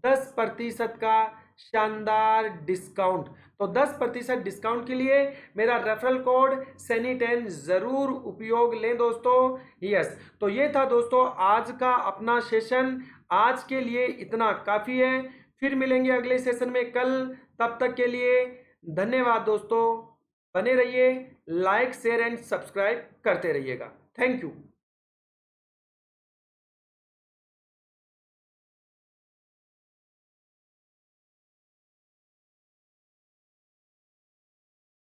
10% का शानदार डिस्काउंट। तो 10% डिस्काउंट के लिए मेरा रेफरल कोड सैनी10 जरूर उपयोग लें दोस्तों। यस, तो ये था दोस्तों आज का अपना सेशन। आज के लिए इतना काफी है। फिर मिलेंगे अगले सेशन में कल। तब तक के लिए धन्यवाद दोस्तों। बने रहिए, लाइक, शेयर एंड सब्सक्राइब करते रहिएगा। Thank you.